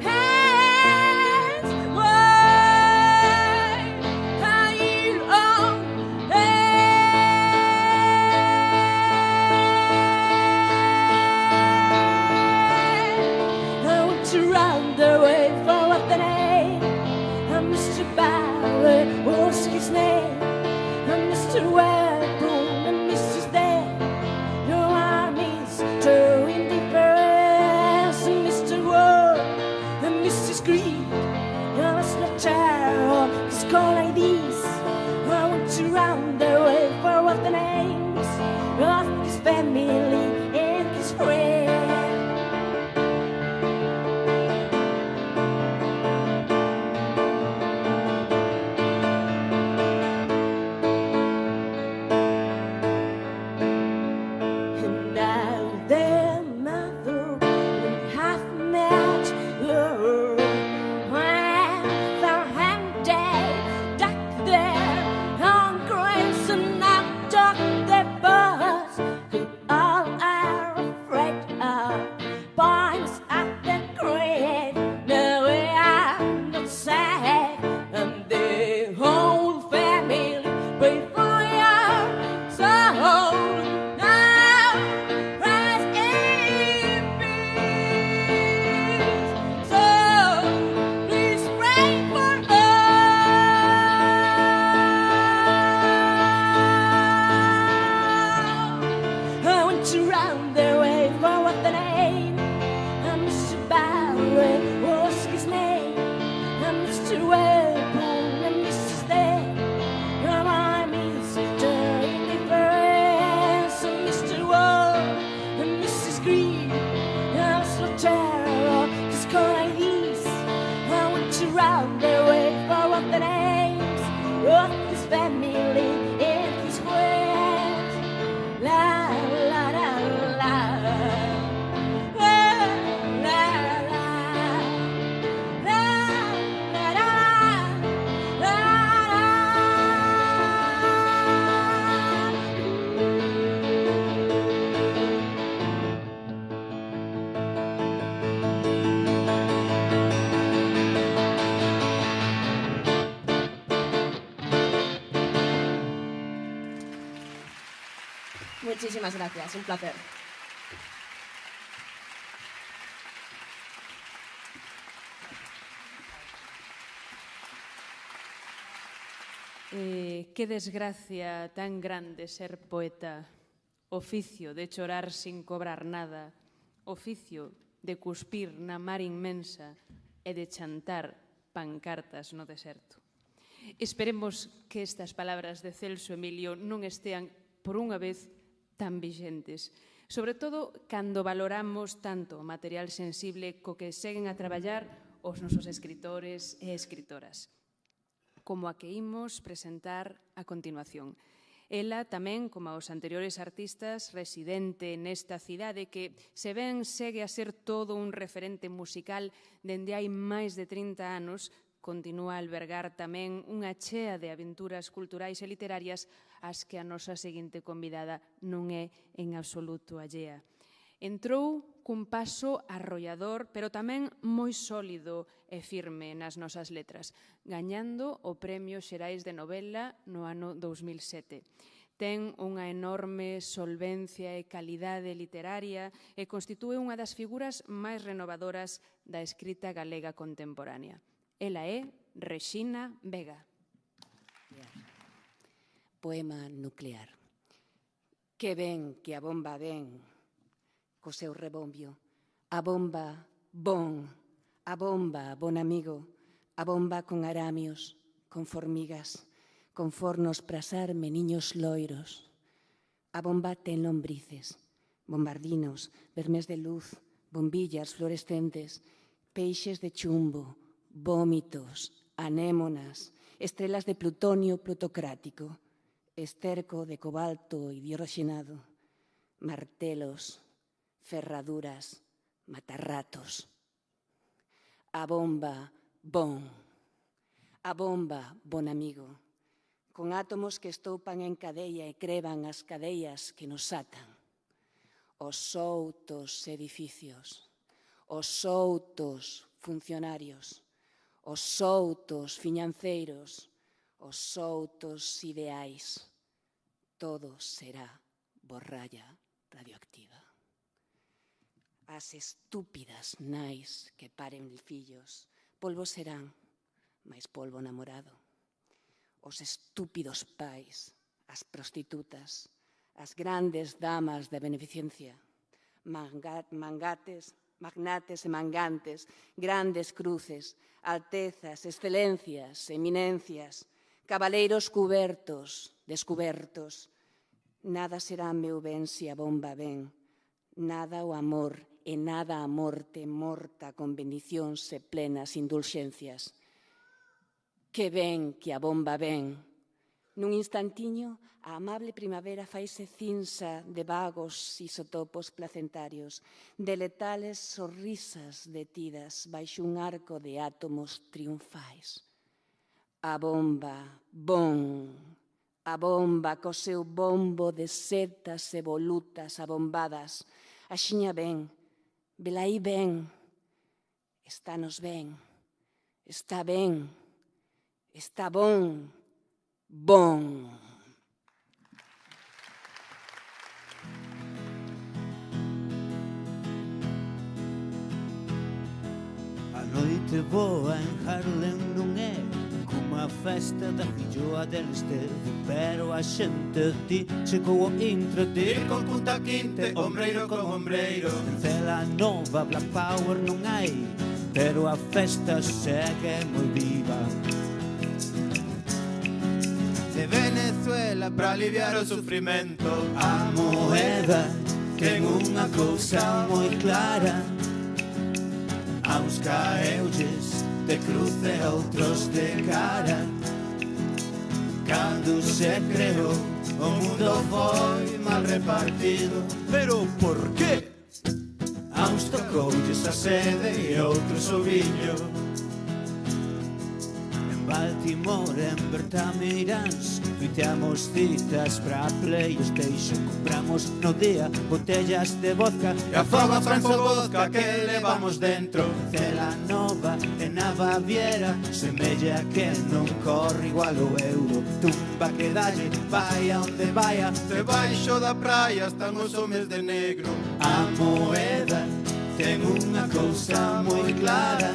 hands, way, high on, to run the way for what the name. And Mr. Barrett was his name. And Mr. Webboom and Mrs. Day. No armies to indifference. And Mr. Ward and Mrs. Green. There was no terror, it's called like this. I want to run the way for what the names of his family and his friends. Muchísimas gracias, un placer. Que desgracia tan grande ser poeta, oficio de chorar sin cobrar nada, oficio de cuspir na mar inmensa e de chantar pancartas no deserto. Esperemos que estas palabras de Celso Emilio non estean, por unha vez, tan vixentes. Sobre todo, cando valoramos tanto o material sensible co que seguen a traballar os nosos escritores e escritoras, como a que imos presentar a continuación. Ela tamén, como os anteriores artistas, residente nesta cidade que, se ben segue a ser todo un referente musical dende hai máis de 30 anos, continúa a albergar tamén unha chea de aventuras culturais e literarias ás que a nosa seguinte convidada non é en absoluto allea. Entrou cun paso arrollador, pero tamén moi sólido e firme nas nosas letras, gañando o Premio Xerais de Novela no ano 2007. Ten unha enorme solvencia e calidade literaria e constitúe unha das figuras máis renovadoras da escrita galega contemporánea. Ela é Rexina Vega. Poema nuclear. Que ven que a bomba ven co seu rebombio. A bomba, bon amigo. A bomba con aramios, con formigas, con fornos prasar meniños loiros. A bomba ten lombrices, bombardinos, vermes de luz, bombillas fluorescentes, peixes de chumbo, vómitos, anémonas, estrelas de plutonio plutocrático, esterco de cobalto y dioxinado, martelos, ferraduras, matarratos. A bomba, bon amigo, con átomos que estoupan en cadeia e creban as cadeias que nos atan. Os soutos edificios, os soutos funcionarios, os soutos financeiros, os soutos ideais, todo será borralla radioactiva. As estúpidas nais que paren fillos, polvo serán, máis polvo namorado. Os estúpidos pais, as prostitutas, as grandes damas de beneficencia, magnates e mangantes, grandes cruces, altezas, excelencias, eminencias, cabaleiros cubertos, descubertos. Nada será meu ben se a bomba ven, nada o amor e nada a morte morta con bendicións e plenas indulxencias. Que ven que a bomba ven. Nun instantiño, a amable primavera faise cinza de vagos isotopos placentarios, de letales sorrisas detidas baixo un arco de átomos triunfais. A bomba, a bomba co seu bombo de setas e volutas abombadas, axiña ben, velaí ben, estános ben, está ben, está bon. A noite boa en Harlem non é como a festa da filloa del Esteve, pero a xente ti chegou ao intradir con punta quinte, ombreiro con ombreiro. En Cela Nova Black Power non hai, pero a festa segue moi viva. De Venezuela para aliviar o sufrimento, a moeda ten unha cousa moi clara. A uns caeulles de cruce, a outros de cara. Cando se creou, o mundo foi mal repartido. Pero por qué? A uns tocoulles a sede e outros o viño. Baltimore, en Bertamiráns, tuiteamos citas para PlayStation. Compramos no día botellas de vodka e a foga franco vodka que levamos dentro. Cela Nova e na Baviera semella que non corre igual o euro. Tumba que dalle, vai a onde vaya, debaixo da praia están os homes de negro. A moeda ten unha cousa moi clara.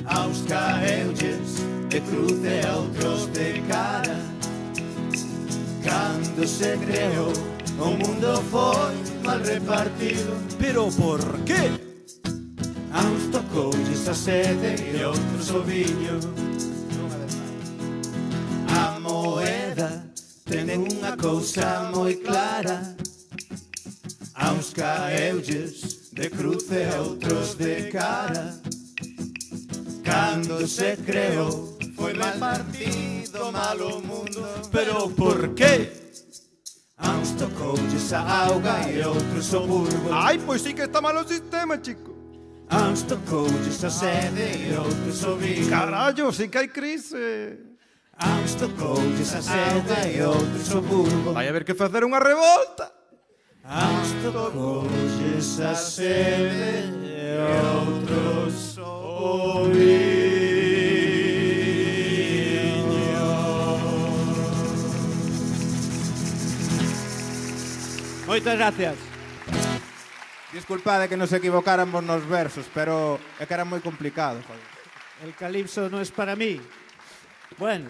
Aos caeulles de cruce a outros de cara. Cando se creou, o mundo foi mal repartido. Pero por qué? A uns tocoulles a sede e a outros o viño. A moeda ten unha cousa moi clara. A uns caeulles de cruce a outros de cara. Cando se creou, foi mal partido, malo mundo. Pero por qué? A uns tocoulles a auga e a outros o burgo. Ai, pois sí que está mal o sistema, chico. A uns tocoulles a sede e a outros o viño. Carallo, sí que hai crise. A uns tocoulles a sede e a outros o burgo. Vai haber que facer unha revolta. A uns tocoulles a sede e a outros o viño. Moitas gracias. Disculpade que nos equivocáramos nos versos, pero é que era moi complicado, joder. El calipso no es para mí. Bueno.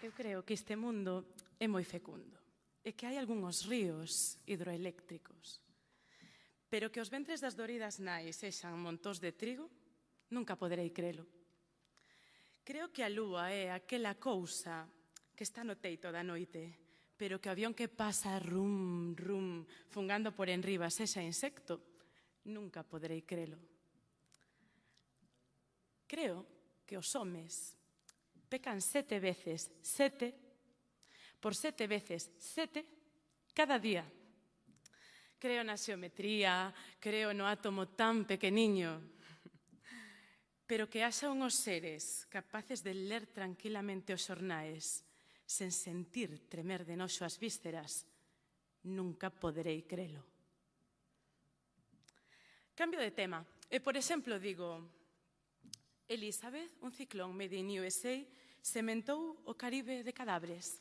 Eu creo que este mundo é moi fecundo e que hai algúns ríos hidroeléctricos. Pero que os ventres das doridas nais sexan montós de trigo, nunca poderei crelo. Creo que a lúa é aquela cousa que está no teito da noite, pero que o avión que pasa rum, rum, fungando por enriba sexa insecto, nunca poderei crelo. Creo que os homes pecan 7 veces 7 por 7 veces 7 cada día. Creo na xeometría, creo no átomo tan pequeniño, pero que haxa unhos seres capaces de ler tranquilamente os xornais sen sentir tremer de noxo as vísceras, nunca poderei crelo. Cambio de tema. E, por exemplo, digo, Elizabeth, un ciclón made in USA, sementou o Caribe de cadáveres.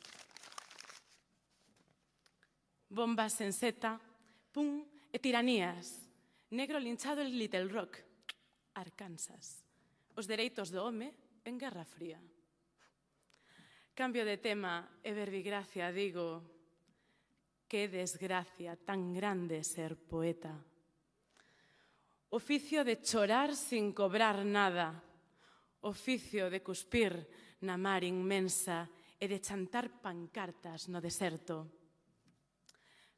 Bombas en seta, pum, e tiranías. Negro linchado en Little Rock, Arkansas. Os dereitos do home en Guerra Fría. Cambio de tema e verbigracia, digo, que desgracia tan grande ser poeta. Oficio de chorar sin cobrar nada, oficio de cuspir na mar inmensa e de chantar pancartas no deserto.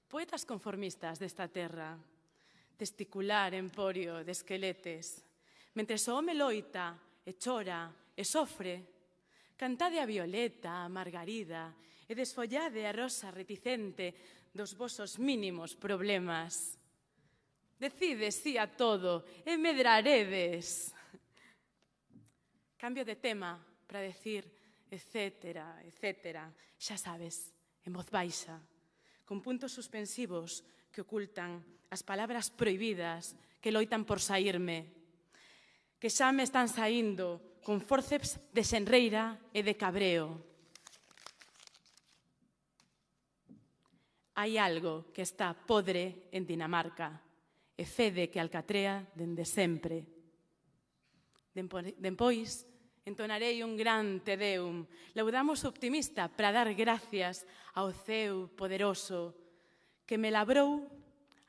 Poetas conformistas desta terra, testicular emporio de esqueletes, mentre o home loita e chora e sofre, cantade a violeta, a margarida e desfollade a rosa reticente dos vosos mínimos problemas. Decide sí a todo e medraredes. Cambio de tema para decir etcétera, etcétera, xa sabes, en voz baixa, con puntos suspensivos que ocultan as palabras prohibidas que loitan por saírme, que xa me están saindo con fórceps de xenreira e de cabreo. Hai algo que está podre en Dinamarca e fede que alcatrea dende sempre. Dempois, entonarei un gran te deum. Laudamos optimista para dar gracias ao ceu poderoso que me labrou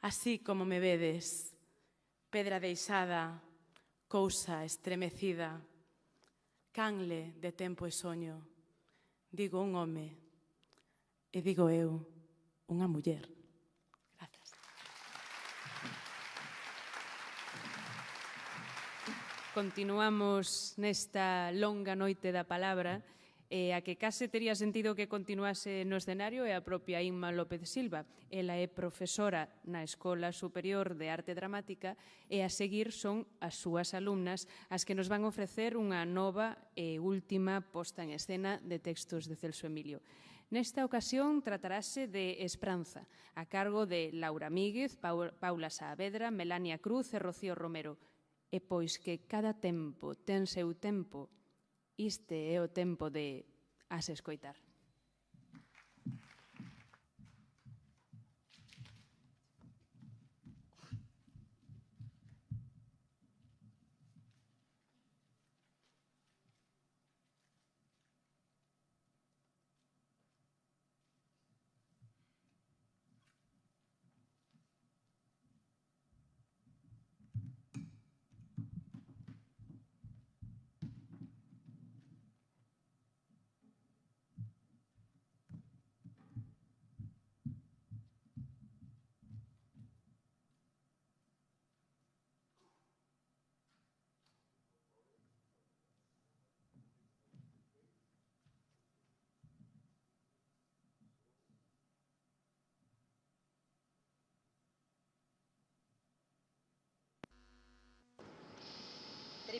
así como me vedes. Pedra deixada, cousa estremecida, canle de tempo e soño. Digo un home e digo eu unha muller. Grazas. Continuamos nesta longa noite da palabra e a que case tería sentido que continuase no escenario é a propia Inma López Silva. Ela é profesora na Escola Superior de Arte Dramática e a seguir son as súas alumnas as que nos van ofrecer unha nova e última posta en escena de textos de Celso Emilio. Nesta ocasión tratarase de Esperanza, a cargo de Laura Míguez, Paula Saavedra, Melania Cruz e Rocío Romero. E pois que cada tempo ten seu tempo, este é o tempo de as escoitar.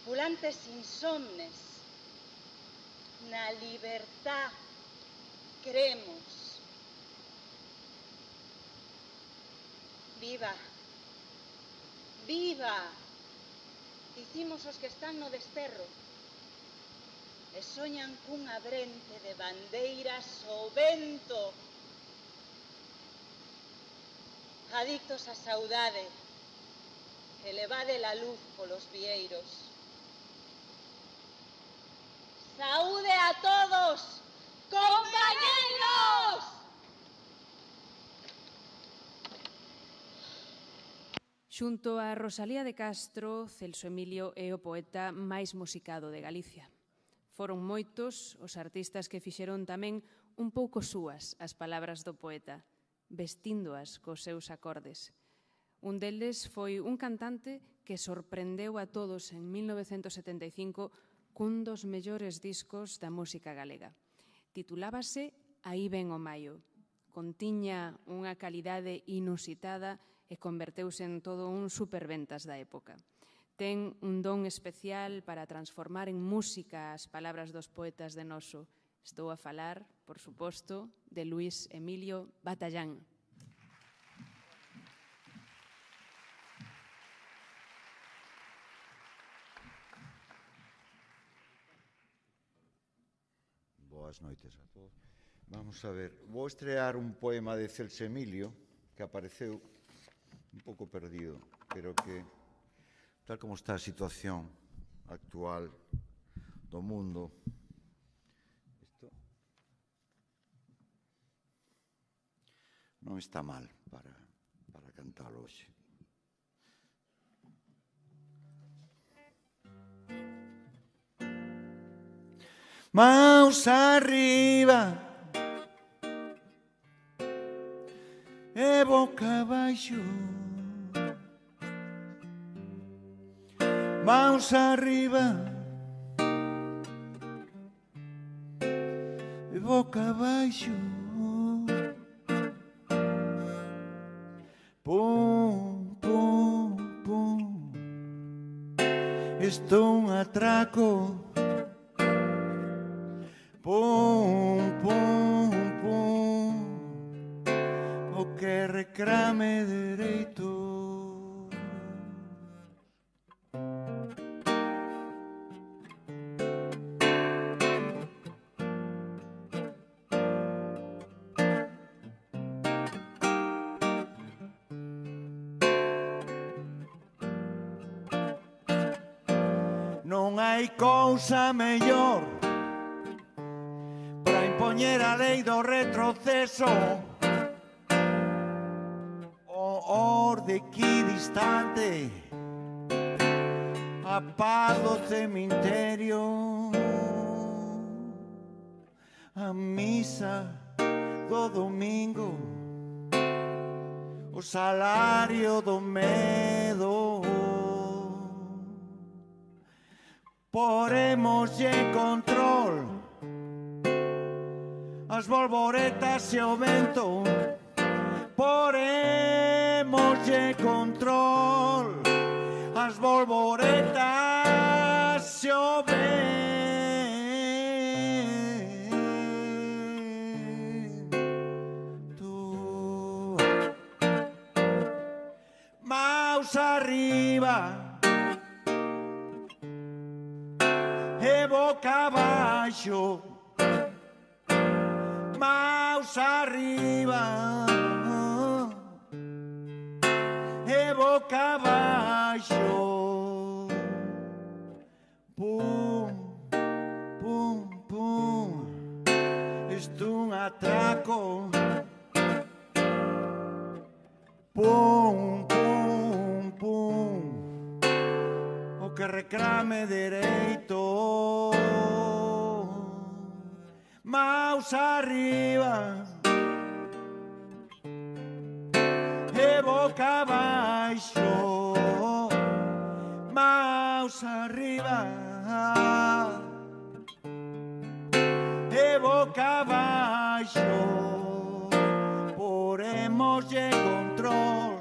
tripulantes insomnes, na libertad cremos. Viva, viva, dicimos os que están no desterro, e soñan cunha brente de bandeiras ao vento. Adictos á saudade, que levade la luz polos vieiros. Saúde a todos, compañeiros! Xunto a Rosalía de Castro, Celso Emilio é o poeta máis musicado de Galicia. Foron moitos os artistas que fixeron tamén un pouco súas as palabras do poeta, vestíndoas cos seus acordes. Un deles foi un cantante que sorprendeu a todos en 1975 cun dos mellores discos da música galega. Titulábase Aí ven o maio. Contiña unha calidade inusitada e converteuse en todo un superventas da época. Ten un don especial para transformar en música as palabras dos poetas de noso. Estou a falar, por suposto, de Luís Emilio Batallán. Boas noites a todos. Vamos a ver, vou estrear un poema de Celso Emilio que apareceu un pouco perdido, pero que, tal como está a situación actual do mundo, non está mal para cantalo hoxe. Maus arriba e boca abaixo, maus arriba e boca abaixo. Pum, pum, pum, estou un atraco. Pum, pum, pum, o que reclame dereito. Non hai cousa mellor para impoñer a lei do retroceso, o orde equidistante, a paz do cemiterio, a misa do domingo, o salario do medo. Porémoslle control as bolboretas e o vento, porémoslle control as bolboretas e o vento. Maus arriba e boca abaixo, maus arriba e boca abaixo. Pum, pum, pum, estou un atraco. Pum, pum, pum, o que reclame dereito. Maus arriba e boca abaixo, maus arriba e boca abaixo. Porémoslle control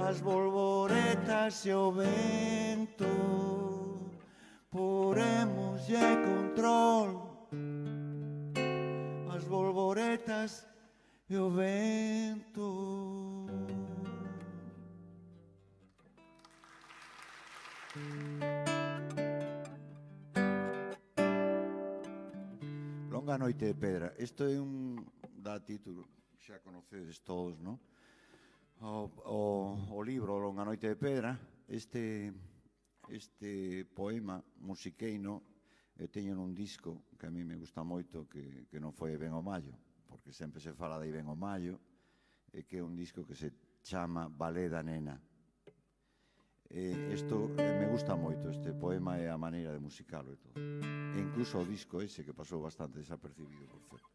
as bolboretas bolboretas e o vento, porémoslle control as bolboretas e o vento. Longa noite de pedra. Isto é dá título, xa conocedes todos, non? O libro Longa noite de pedra, este poema musiqueino eu teño nun disco que a mí me gusta moito, que non foi Ben o Mallo, porque sempre se fala de Ben o Mallo, e que é un disco que se chama Balé da Nena. Isto me gusta moito, este poema e a maneira de musicalo e todo. E incluso o disco ese que pasou bastante desapercibido, por certo.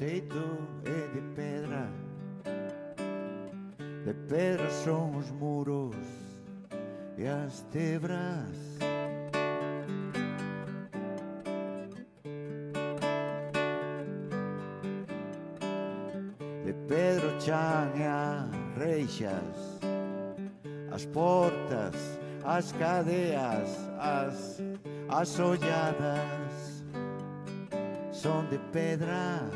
Teito é de pedra son os muros e as tebras. De pedra o chan e as reixas, as portas, as cadeas, as olladas son de pedra.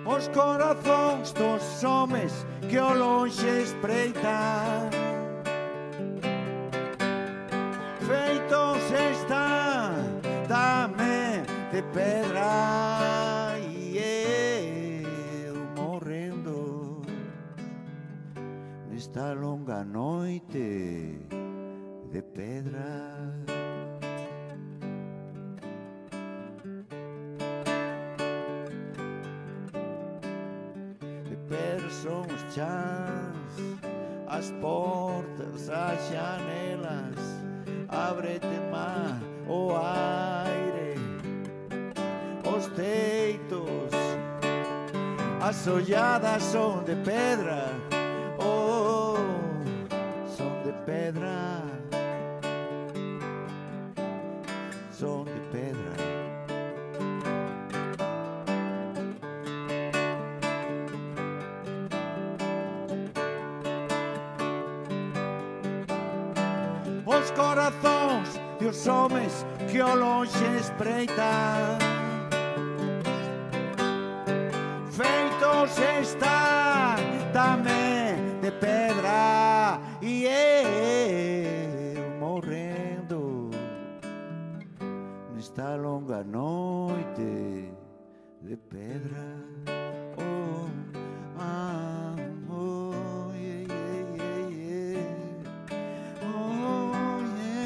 Os corazóns dos homes que ao lonxe espreitan, feitos están tamén de pedra, e eu morrendo nesta longa noite de pedra. Son os chans, as portas, as janelas, ábrete mar, o aire, os teitos, as olladas son de pedra, oh, son de pedra, son de pedra. Os corazóns e os homes que ao lonxe espreitan, feitos están tamén de pedra, e eu morrendo nesta longa noite de pedra. Oh, ah, oh, yeah, yeah, yeah. Oh, yeah.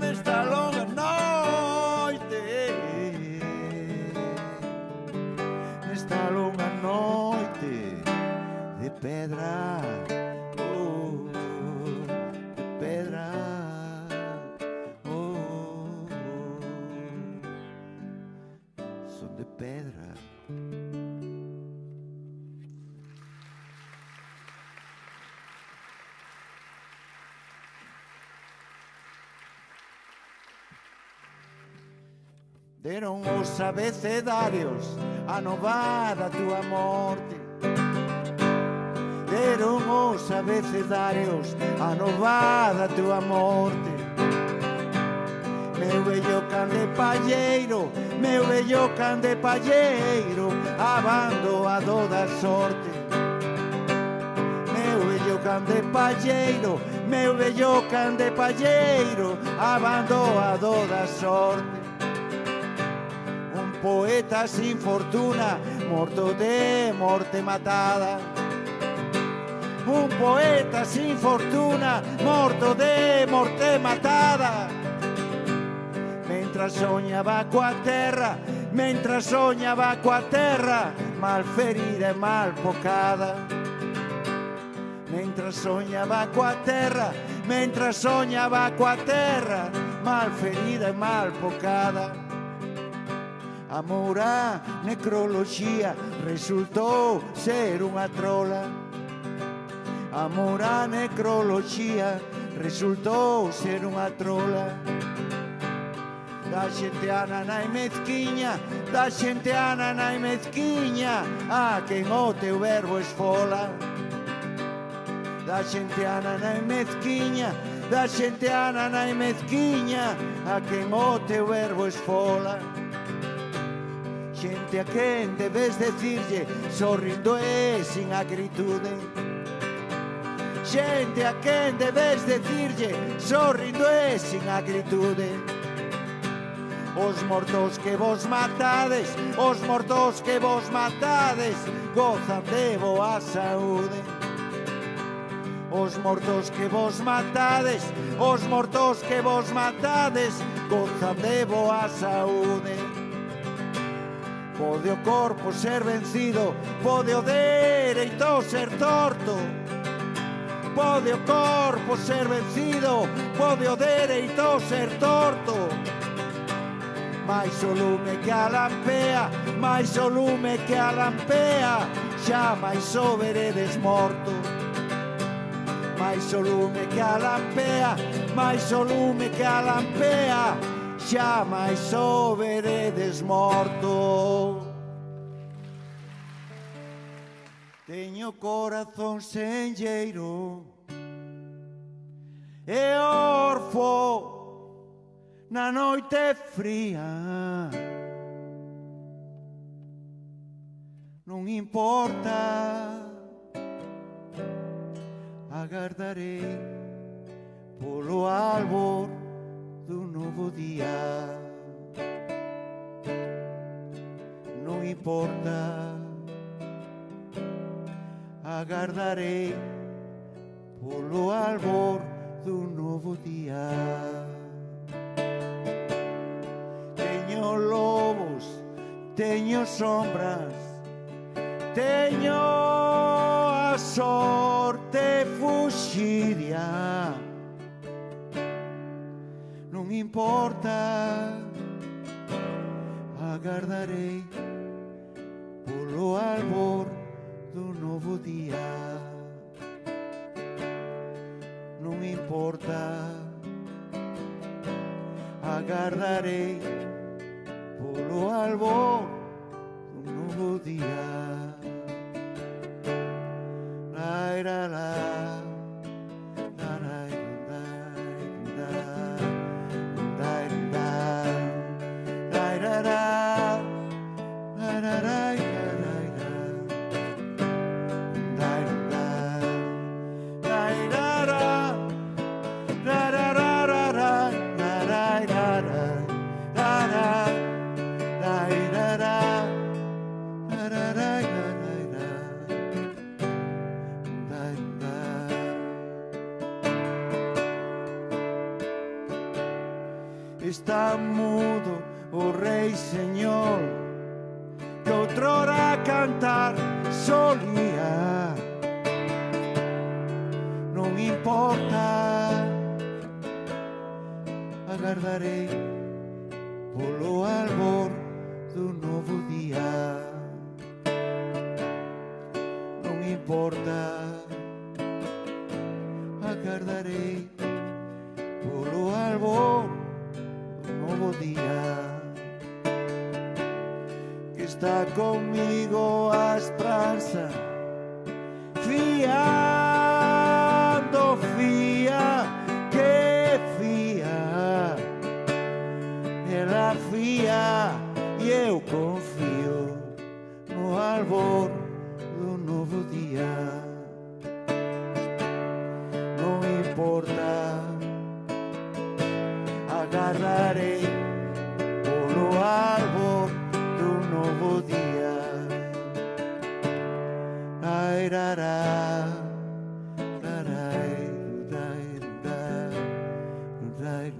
Nesta longa noite, nesta longa noite de pedra, oh, de pedra, oh, son de pedra. Deron os abecedarios a novada tua morte. Deron os abecedarios a novada tua morte. Meu vello can de palleiro, meu vello can de palleiro, abandoado da sorte. Meu vello can de palleiro, meu vello can de palleiro, abandoado da sorte. Poeta sin fortuna, morto de morte matada. Un poeta sin fortuna, morto de morte matada. Mentre soñaba coa terra, mentre soñaba coa terra, mal ferida e mal pocada. Mentre soñaba coa terra, mentre soñaba coa terra, mal ferida e mal pocada. A moura necroloxía resultou ser unha trola. A moura necroloxía resultou ser unha trola. Da xente anana e mezquiña, da xente anana e mezquiña, a quen o teu verbo esfola. Da xente anana e mezquiña, da xente anana e mezquiña, a quen o teu verbo esfola. Xente a quen debes decirlle sorrindo e sin acritude. Xente a quen debes decirlle sorrindo e sin acritude. Os mortos que vos matades, os mortos que vos matades, gozan de boa saúde. Os mortos que vos matades, os mortos que vos matades, gozan de boa saúde. Pode o corpo ser vencido, pode o dereito ser torto. Pode o corpo ser vencido, pode o dereito ser torto. Mais o lume que a lampea, mais o lume que a lampea, xa máis o veredes morto. Mais o lume que a lampea, mais o lume que a lampea, xa máis o veredes morto. Teño corazón senlleiro e orfo na noite fría. Non importa, agardarei polo albor dun novo día. Non importa, agardarei polo albor dun novo día. Teño lobos, teño sombras, teño a sorte fuxiria. Non importa, agardarei polo albor do novo día. Non importa, agardarei polo albor do novo día. La la la. Está mudo o rei señor que outrora cantar solía. Non importa, agardarei polo albor do novo día. Non importa, agardarei polo albor novo día. Que está conmigo a esperanza, fiando, fía, que fía. Ela fía e eu confío no albor do novo día. Non importa, agarrarei polo albor do novo día. Ai, rará, rarai, rudai, rudai, rudai,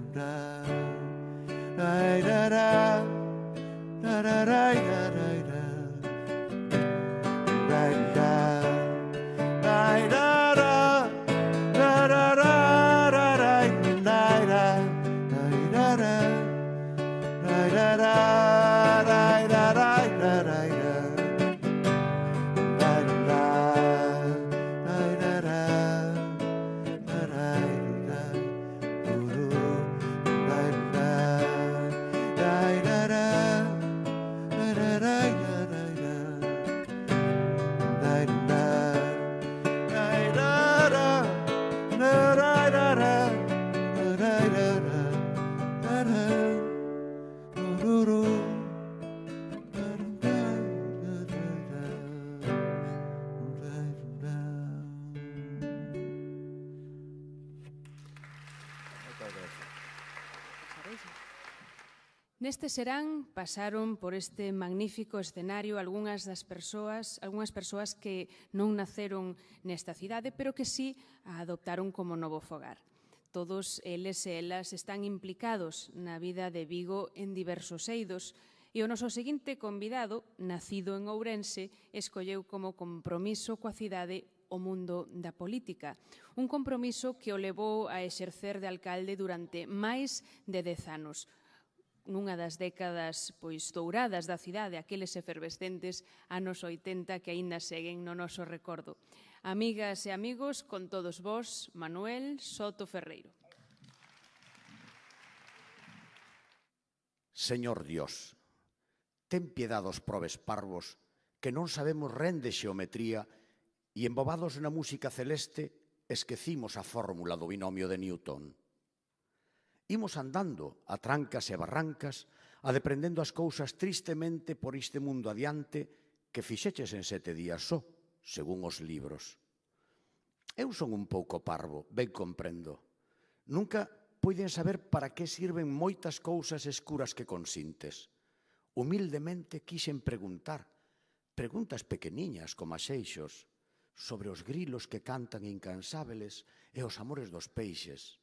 Neste serán pasaron por este magnífico escenario algunhas persoas que non naceron nesta cidade, pero que sí a adoptaron como novo fogar. Todos eles e elas están implicados na vida de Vigo en diversos eidos, e o noso seguinte convidado, nacido en Ourense, escolleu como compromiso coa cidade o mundo da política. Un compromiso que o levou a exercer de alcalde durante máis de 10 anos. Nunha das décadas douradas da cidade, aqueles efervescentes anos 80 que aínda seguen no noso recordo. Amigas e amigos, con todos vós, Manuel Soto Ferreiro. Señor Dios, ten piedad dos probes parvos que non sabemos ren de xeometría e embobados na música celeste esquecimos a fórmula do binomio de Newton. Imos andando a trancas e barrancas, adeprendendo as cousas tristemente por este mundo adiante que fixeches en 7 días só, según os libros. Eu son un pouco parvo, ben comprendo. Nunca puiden saber para que sirven moitas cousas escuras que consintes. Humildemente quixen preguntar, preguntas pequeniñas como axeixos, sobre os grilos que cantan incansábeles e os amores dos peixes.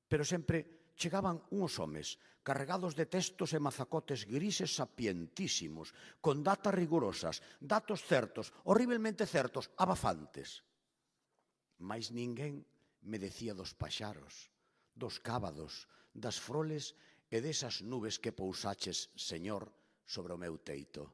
Pero sempre chegaban uns homes carregados de textos e mazacotes grises sapientísimos, con datas rigurosas, datos certos, horriblemente certos, abafantes. Mais ninguén me decía dos paxaros, dos cábados, das froles e desas nubes que pousaches, Señor, sobre o meu teito.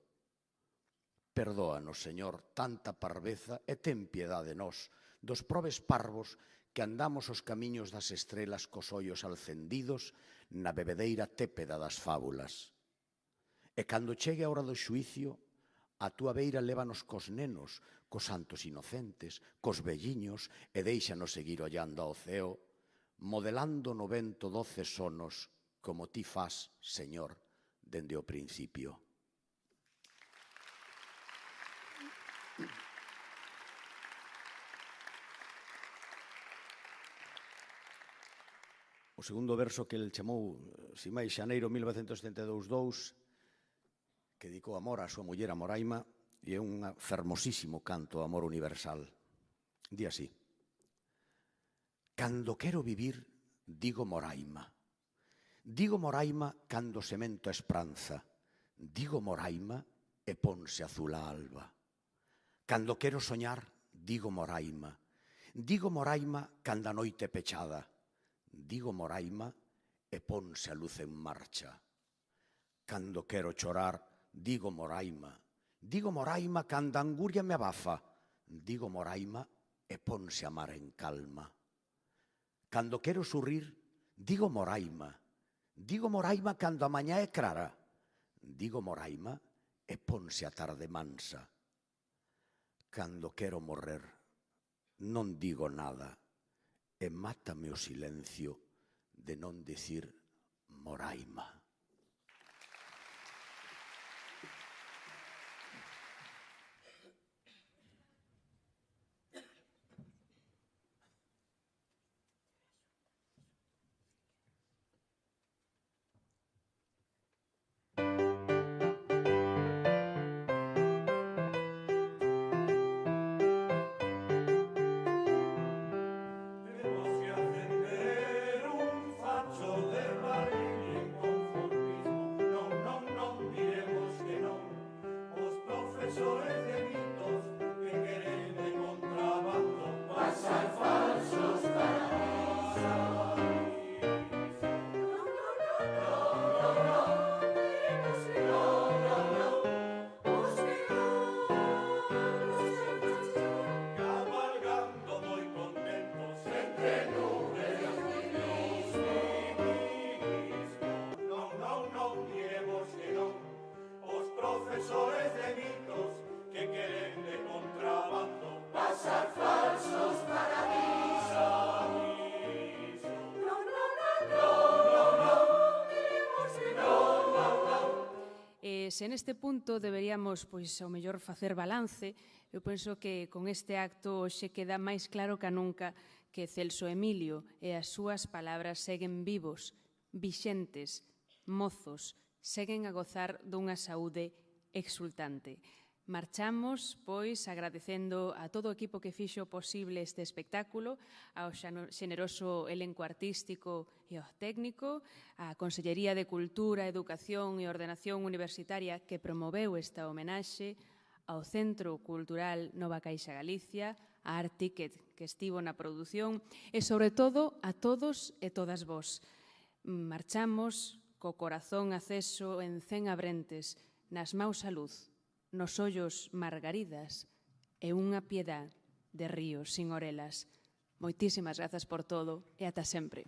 Perdóanos, Señor, tanta parveza e ten piedade de nós, dos probes parvos que andamos os camiños das estrelas cos ollos alcendidos na bebedeira tépeda das fábulas. E cando chegue a hora do xuicio, a túa beira lévanos cos nenos, cos santos inocentes, cos velliños, e déixanos seguir ollando ao ceo, modelando no vento 12 sonos, como ti fas, Señor, dende o principio. O segundo verso que el chamou, si máis, Xaneiro 1972-2, que dedicou amor á súa muller a Moraima, e é un fermosísimo canto ao amor universal. Di así: Cando quero vivir, digo Moraima. Digo Moraima cando semento a esperanza. Digo Moraima e ponse azul a alba. Cando quero soñar, digo Moraima. Digo Moraima cando a noite é pechada. Digo Moraima e ponse a luz en marcha. Cando quero chorar, digo Moraima. Digo Moraima cando a anguria me abafa. Digo Moraima e ponse a mar en calma. Cando quero sorrir, digo Moraima. Digo Moraima cando a mañá é clara. Digo Moraima e ponse a tarde mansa. Cando quero morrer, non digo nada. E mátame o silencio de non dicir Moraima. Tenemos que acender un facho de barril y dicimos que non. Os profesores de mitos que queren de contrabando pasar falsos paraísos. Non, non, non, non, non, diremos que non, non, non. E se neste punto deberíamos, pois, ao mellor facer balance, eu penso que con este acto hoxe queda máis claro que nunca que Celso Emilio e as súas palabras seguen vivos, vixentes, mozos, seguen a gozar dunha saúde exultante. Marchamos, pois, agradecendo a todo o equipo que fixo posible este espectáculo, ao xeneroso elenco artístico e ao técnico, á Consellería de Cultura, Educación e Ordenación Universitaria que promoveu esta homenaxe, ao Centro Cultural Nova Caixa Galicia, a Art Ticket que estivo na produción e, sobre todo, a todos e todas vós. Marchamos co corazón aceso en 100 abrentes, nas maus a luz, nos ollos margaridas e unha piedad de ríos sin orelas. Moitísimas grazas por todo e ata sempre.